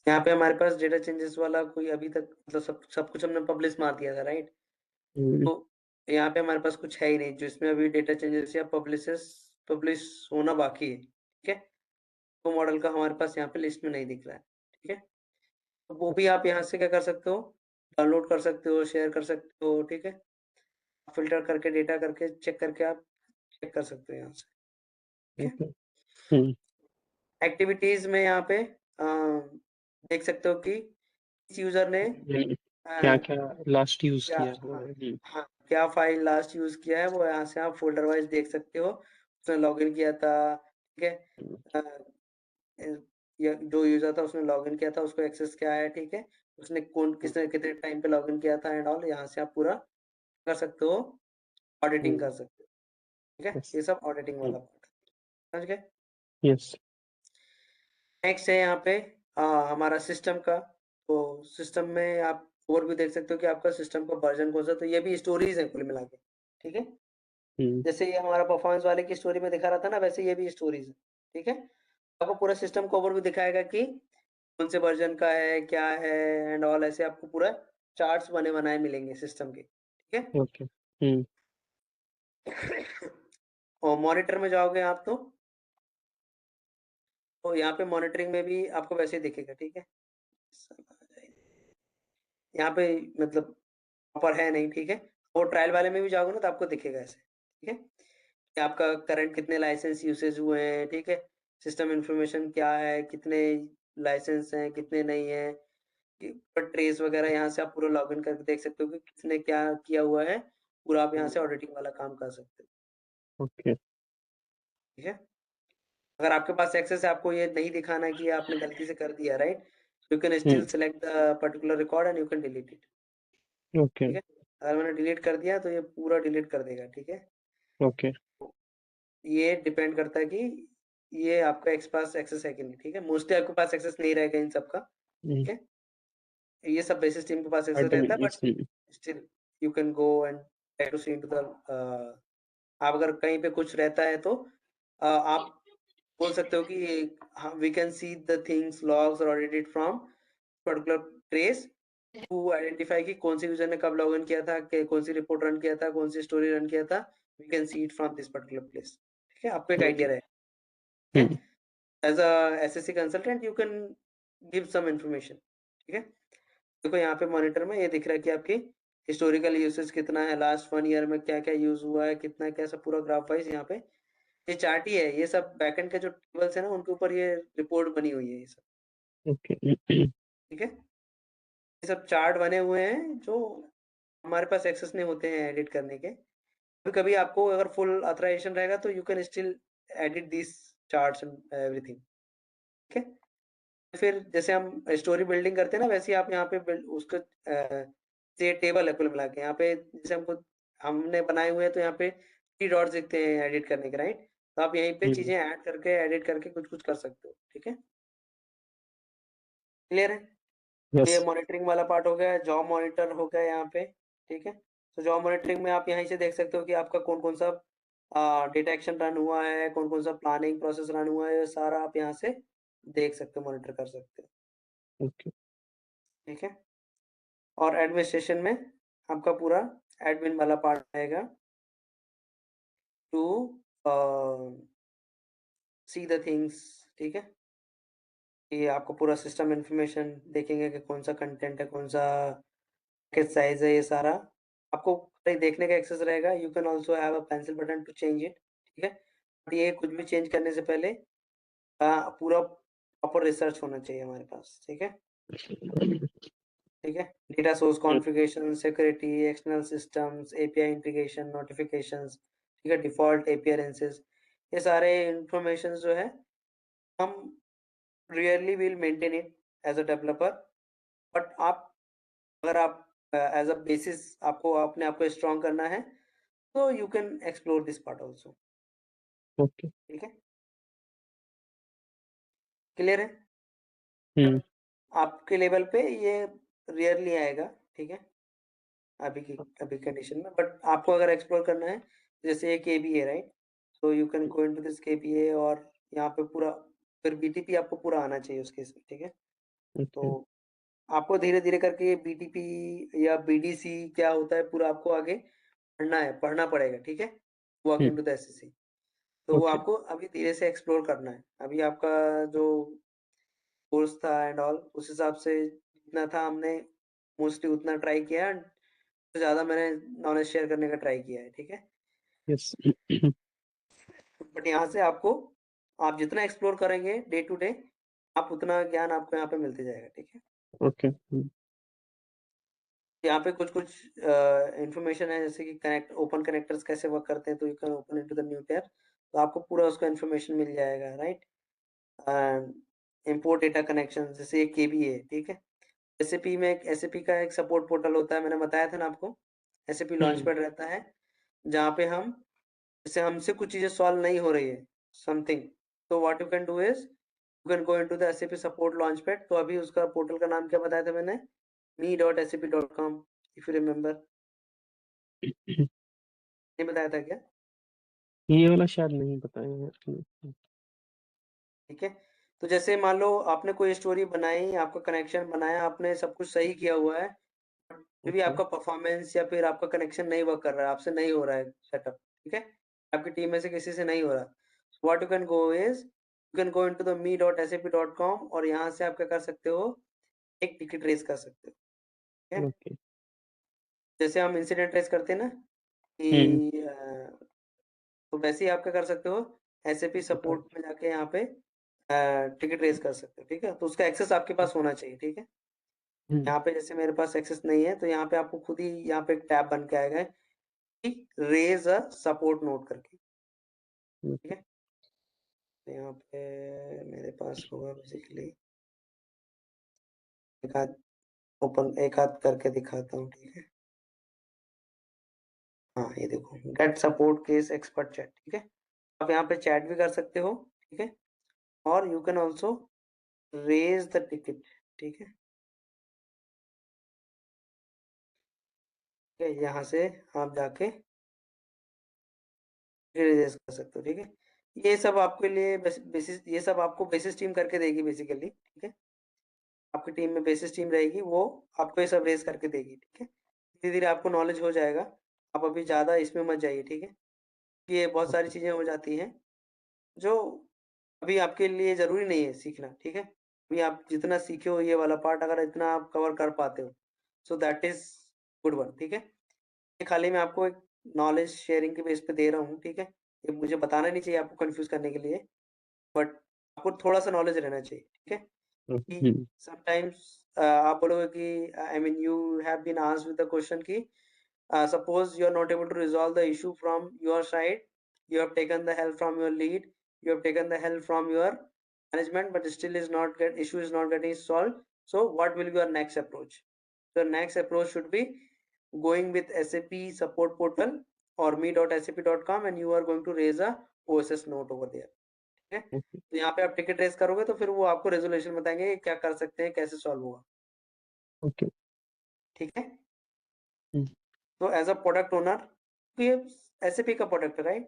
यहाँ पे हमारे पास डेटा चेंजेस वाला कोई अभी तक मतलब सब सब कुछ हमने पब्लिश मार दिया था, राइट? हम्म, तो यहाँ पे हमारे पास कुछ है ही नहीं, जिसमें अभी डेटा चेंजेस या पब्लिश होना बाकी है, ठीक है? तो मॉडल का हमारे पास यहाँ पे लिस्ट में नहीं दिख रहा है, ठीक है? तो वो भी आप यहाँ से क्या कर सकते हो, डाउनलोड कर सकते हो, शेयर कर सकते हो, ठीक है? फ़िल्टर करके, डेटा करके, चेक करके आप चेक कर सकते हो यहाँ से, ठीक है? ओके। हम्म, एक्टिविटीज़ में यहाँ पे देख सकते हो कि इस यूज़र ने क्या अ, क्या लास्ट यूज क्या किया हुआ हाँ, है। हाँ, क्या फ़ाइल लास्ट यूज़ किया है, वो यहाँ से आप फ़ोल्डर वाइज़ देख सकते हो। उसने लॉगिन किया था, ठीक है? अ, या जो यूज़र था उसने लॉगिन किया था, उसको एक्सेस क्या है, ठीक है? उसने किसने कितने टाइम पे लॉगिन किया था एंड ऑल, यहाँ से आप पूरा कर सकते हो, ऑडिटिंग कर सकते हो, ठीक है? यस, ये सब ऑडिटिंग वाला पार्ट है, समझ गए? यस। नेक्स्ट है यहाँ पे हमारा सिस्टम का, तो सिस्टम में आप और भी देख सकते हो कि आपका सिस्टम का वर्ज़न कौन-सा है, तो ये भी स्टोरीज़ है कुल मिला के, ठीक है? जैसे ये हमारा परफॉर्मेंस वाले की स्टोरी में दिखा रहा था ना, वैसे ये भी स्टोरीज़ है, ठीक है? आपको पूरा सिस्टम का ओवरव्यू दिखाएगा कि कौन से वर्ज़न का है, क्या है एंड ऑल, ऐसे आपको पूरा चार्ट्स बने-बनाए मिलेंगे सिस्टम के, ठीक है? ओके। हम्म, और मॉनिटर में जाओगे आप तो यहाँ पे मॉनिटरिंग में भी आपको वैसे ही दिखेगा, ठीक है? यहाँ पे मतलब प्रॉपर है नहीं, ठीक है? और ट्रायल वाले में भी जाओगे ना तो आपको दिखेगा ऐसे, ठीक है? कि आपका करंट कितने लाइसेंस यूसेज हुए हैं, ठीक है? सिस्टम इन्फॉर्मेशन क्या है, कितने लाइसेंस हैं, कितने नहीं हैं, कि ट्रेस वगैरह यहाँ से आप पूरा लॉगिन करके देख सकते हो कि किसने क्या किया हुआ है, पूरा आप यहाँ से ऑडिटिंग वाला काम कर सकते हो, ओके। ठीक है? अगर आपके पास एक्सेस है, आपको ये नहीं दिखाना है कि ये आपने गलती से कर दिया, right? You can still hmm, select the particular record and you can delete it, okay. ठीक है? अगर मैंने डिलीट कर दिया तो ये पूरा डिलीट कर देगा, ठीक है? ओके। ये डिपेंड करता है कि ये आपका पास एक्सेस है कि नहीं, ठीक है? मोस्टली आपके पास एक्सेस नहीं रहेगा इन सब का, ठीक है? ये सब बेसिस टीम के पास एक्सेस रहता है, but still you can go and try to see into the आप अगर कहीं पे कुछ रहता है तो आप बोल सकते हो कि हाँ, we can see the things logs और audited from particular trace to identify कि कौन से यूजर ने कब लॉगिन किया था, कौन सी रिपोर्ट रन किया था, कौन सी स्टोरी रन किया था, we can see it from this particular place, ठीक है? आपको एक आइडिया रहेगा, ठीक है? As a SSC consultant you can give some information, ठीक है? देखो यहाँ पे मॉनिटर में ये दिख रहा है कि आपकी हिस्टोरिकल यूसेज कितना है, लास्ट 1 ईयर में क्या क्या यूज हुआ है, कितना कैसा, पूरा ग्राफ वाइज यहाँ पे ये चार्ट ही है। ये सब बैकएंड के जो टेबल्स है ना उनके ऊपर ये रिपोर्ट बनी हुई है ये सब। ओके। ठीक है, ये सब चार्ट बने हुए हैं जो हमारे पास एक्सेस नहीं होते हैं एडिट करने के। कभी कभी आपको अगर फुल ऑथराइजेशन रहेगा तो you can still edit this charts and everything. ठीक है, फिर जैसे हम स्टोरी बिल्डिंग करते हैं ना वैसे ही आप यहाँ पे उसका ये टेबल है कुल मिला के। यहाँ पे जैसे हमने बनाए हुए हैं तो यहाँ पे 3 डॉट्स दिखते हैं एडिट करने के, राइट। तो आप यहीं पे चीजें ऐड करके एडिट करके कुछ कुछ कर सकते हो। ठीक है, क्लियर है। यस। ये मॉनिटरिंग वाला पार्ट हो गया, जॉब मॉनिटर हो गया यहाँ पे। ठीक है, तो जॉब मॉनिटरिंग में आप यहीं से देख सकते हो कि आपका कौन कौन सा डेटा एक्शन रन हुआ है, कौन कौन सा प्लानिंग प्रोसेस रन हुआ है, ये सारा आप यहाँ से देख सकते हो, मॉनिटर कर सकते हो। ओके। ठीक है, और एडमिनिस्ट्रेशन में आपका पूरा एडमिन वाला पार्ट आएगा टू सी द थिंग्स। ठीक है, कि आपको पूरा सिस्टम इंफॉर्मेशन देखेंगे कि कौन सा कंटेंट है, कौन सा पैकेज साइज है, ये सारा आपको देखने का एक्सेस रहेगा। You can also have a pencil button to change it. ठीक है, बट ये कुछ भी चेंज करने से पहले पूरा प्रॉपर रिसर्च होना चाहिए हमारे पास। ठीक है, ठीक है, data source configuration, security, external systems, API integration, notifications, ठीक है, डिफॉल्ट एपीआरएंसेस, ये सारे इंफॉर्मेशन जो है हम really will maintain it as a developer. But आप अगर आप एज अ बेसिस आपको अपने आप को स्ट्रॉन्ग करना है तो you can explore this part also. Okay. ठीक है, क्लियर है। हम्म। आपके लेवल पे ये रियरली आएगा। ठीक है, अभी कंडीशन में, बट आपको अगर एक्सप्लोर करना है जैसे ये KBA, right, so you can go into this KBA और यहाँ पे पूरा फिर बीटीपी आपको पूरा आना चाहिए उसके इसमें। ठीक है, तो ओके। आपको धीरे धीरे करके ये बीटीपी या बीडीसी क्या होता है पूरा आपको आगे पढ़ना है, पढ़ना पड़ेगा। ठीक है, वॉक इनटू द एसएससी, तो वो ओके। आपको अभी धीरे से एक्सप्लोर करना है। अभी आपका जो कोर्स था एंड ऑल उस हिसाब से जितना था हमने मोस्टली उतना ट्राई किया, तो ज़्यादा मैंने नॉलेज शेयर करने का ट्राई किया है। ठीक है, यस। बट यहाँ से आपको आप जितना एक्सप्लोर करेंगे डे टू डे आप उतना ज्ञान आपको यहाँ पे मिलते जाएगा। ठीक है, ओके। यहाँ पे कुछ कुछ इंफॉर्मेशन है जैसे कि कनेक्ट ओपन कनेक्टर्स कैसे वर्क करते हैं, तो you can open into the new tab, तो आपको पूरा उसका इन्फॉर्मेशन मिल जाएगा, राइट। इंपोर्ट डेटा कनेक्शन जैसे एक केबी है। ठीक है, एसएपी में एक एसएपी का एक सपोर्ट पोर्टल होता है, मैंने बताया था ना आपको। एसएपी लॉन्च पैड रहता है जहाँ पे हम जैसे हमसे कुछ चीजें सॉल्व नहीं हो रही है समथिंग, तो what you can do is you can go into the SAP support launch pad. तो अभी उसका पोर्टल का नाम क्या बताया था मैंने, me.sap.com, इफ यू रिमेम्बर। नहीं बताया था क्या? ये वाला शायद नहीं बताया है आपने। ठीक है, तो जैसे मान लो आपने कोई स्टोरी बनाई, आपका कनेक्शन बनाया, आपने सब कुछ सही किया हुआ है, फिर भी ओके। आपका परफॉर्मेंस या फिर आपका कनेक्शन नहीं वर्क कर रहा है, आपसे नहीं हो रहा है सेटअप। ठीक है, आपकी टीम में से किसी से नहीं हो रहा, what you can go is you can go into the me.sap.com और यहाँ से आप क्या कर सकते हो, एक टिकट रेज कर सकते हो। ठीक है, ओके। जैसे हम इंसिडेंट रेज करते हैं ना हम्म। कि तो वैसे ही आप क्या कर सकते हो, एसएपी बता। सपोर्ट में जाके यहाँ पे टिकट रेज कर सकते हो। ठीक है, तो उसका एक्सेस आपके पास होना चाहिए। ठीक है, हम्म। यहाँ पे जैसे मेरे पास एक्सेस नहीं है तो यहाँ पे आपको खुद ही यहाँ पे एक टैब बन के आएगा कि रेज अ सपोर्ट नोट करके। ठीक ओके। है, तो यहाँ पे मेरे पास होगा बेसिकली, एक हाथ ओपन एक हाथ करके दिखाता हूँ। ठीक है, हाँ ये देखो, get support case expert chat. ठीक है, आप यहाँ पे चैट भी कर सकते हो। ठीक है, और you can also raise the ticket. ठीक है, ठीक है, यहाँ से आप जाके रेज कर सकते हो। ठीक है, ये सब आपके लिए बेसिस, ये सब आपको बेसिस टीम करके देगी बेसिकली। ठीक है, आपकी टीम में बेसिस टीम रहेगी, वो आपको ये सब रेज करके देगी। ठीक है, धीरे धीरे आपको नॉलेज हो जाएगा, आप अभी ज़्यादा इसमें मत जाइए। ठीक है, ये बहुत सारी ओके। चीज़ें हो जाती हैं जो अभी आपके लिए ज़रूरी नहीं है सीखना। ठीक है, अभी आप जितना सीखे हो ये वाला पार्ट अगर इतना आप कवर कर पाते हो, so that is good one, ठीक है। ये खाली मैं आपको एक नॉलेज शेयरिंग के बेस पे दे रहा हूँ, ठीक है। ये मुझे बताना नहीं चाहिए आपको कंफ्यूज करने के लिए, बट आपको थोड़ा सा नॉलेज रहना चाहिए, ठीक है। कि हम्म, समटाइम्स आप बोलोगे कि I mean you have been asked with the question कि suppose you are not able to resolve the issue from your side, you have taken the help from your lead, you have taken the help from your management, but still is not get issue is not getting solved. So what will be your next approach? So next approach should be going with SAP support portal or me.sap.com and you are going to raise a OSS note over there. ठीक है, तो यहाँ पे आप ticket raise करोगे तो फिर वो आपको रेजोल्यूशन बताएंगे कि क्या कर सकते हैं, कैसे सॉल्व होगा, ओके। ठीक है। हम्म, तो एज अ प्रोडक्ट ओनर, ये SAP का प्रोडक्ट है, right?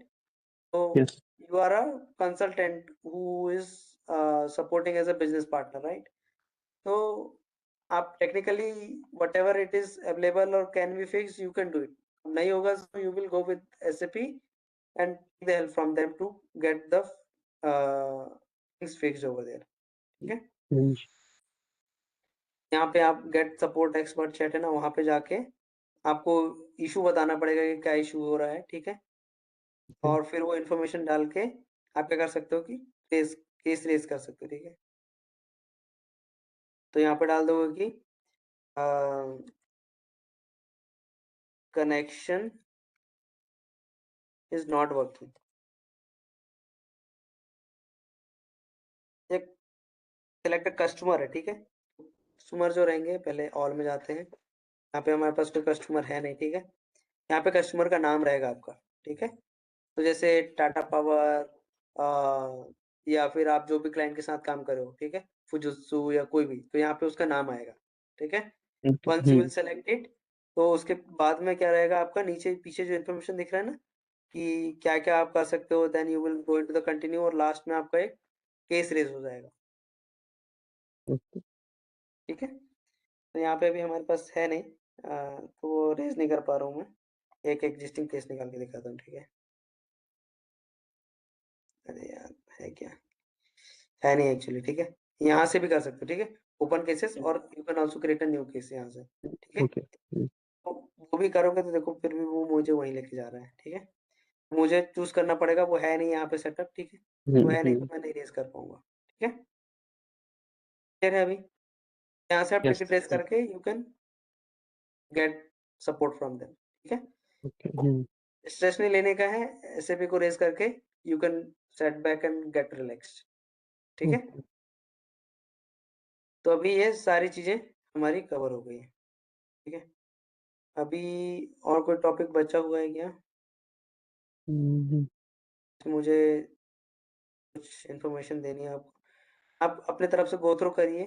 So yes, you are a consultant who is supporting as a business partner, right? So आप technically whatever it is available or can be fixed, you can do it. नहीं होगा so you will go with SAP and take the help from them to get the things fixed over there. ठीक है, हम्म, यहाँ पे आप get support expert chat है ना, वहाँ पे जाके आपको इशू बताना पड़ेगा कि क्या इशू हो रहा है, ठीक है। और फिर वो इन्फॉर्मेशन डाल के आप क्या कर सकते हो कि केस रेज कर सकते हो, ठीक है। तो यहाँ पे डाल दोगे कि कनेक्शन इज नॉट वर्किंग। एक सिलेक्ट कस्टमर है, ठीक है। कस्टमर जो रहेंगे पहले ऑल में जाते हैं, यहाँ पे हमारे पास कोई कस्टमर है नहीं, ठीक है। यहाँ पे कस्टमर का नाम रहेगा आपका, ठीक है। तो जैसे टाटा पावर या फिर आप जो भी क्लाइंट के साथ काम करे हो, ठीक है, फुजित्सु या कोई भी, तो यहाँ पे उसका नाम आएगा, ठीक है। Okay, once you will select it, तो उसके बाद में क्या रहेगा आपका, नीचे पीछे जो इन्फॉर्मेशन दिख रहा है ना कि क्या क्या आप कर सकते हो, then you will go into the continue और लास्ट में आपका एक केस रेज हो जाएगा, ओके, ठीक है। तो यहाँ पे अभी हमारे पास है नहीं, तो वो रेज नहीं कर पा रहा हूँ मैं। एक एग्जिस्टिंग केस निकाल के दिखाता हूँ, ठीक है। अरे यार, है क्या, है नहीं एक्चुअली, ठीक है। यहाँ से भी कर सकते हो, ठीक है, ओपन केसेस, और you can also create a new case यहाँ से, ठीक है। ओके, तो वो भी करोगे तो देखो फिर भी वो मुझे वहीं लेके जा रहा है, ठीक है। मुझे चूज करना पड़ेगा, वो है नहीं यहाँ पे सेटअप, ठीक है। वो है नहीं तो मैं नहीं रेज कर पाऊंगा, ठीक है। क्लियर है अभी? यहाँ से आप यस, टिकट रेज करके you can get support from them, ठीक है। ओके, स्ट्रेस नहीं लेने का है, SAP को रेज करके you can set back and get relaxed, ठीक है। ओके। तो अभी ये सारी चीजें हमारी कवर हो गई है, ठीक है। अभी और कोई टॉपिक बचा हुआ है क्या, हम्म, मुझे कुछ इन्फॉर्मेशन देनी है आपको? आप अपने तरफ से गो थ्रू करिए,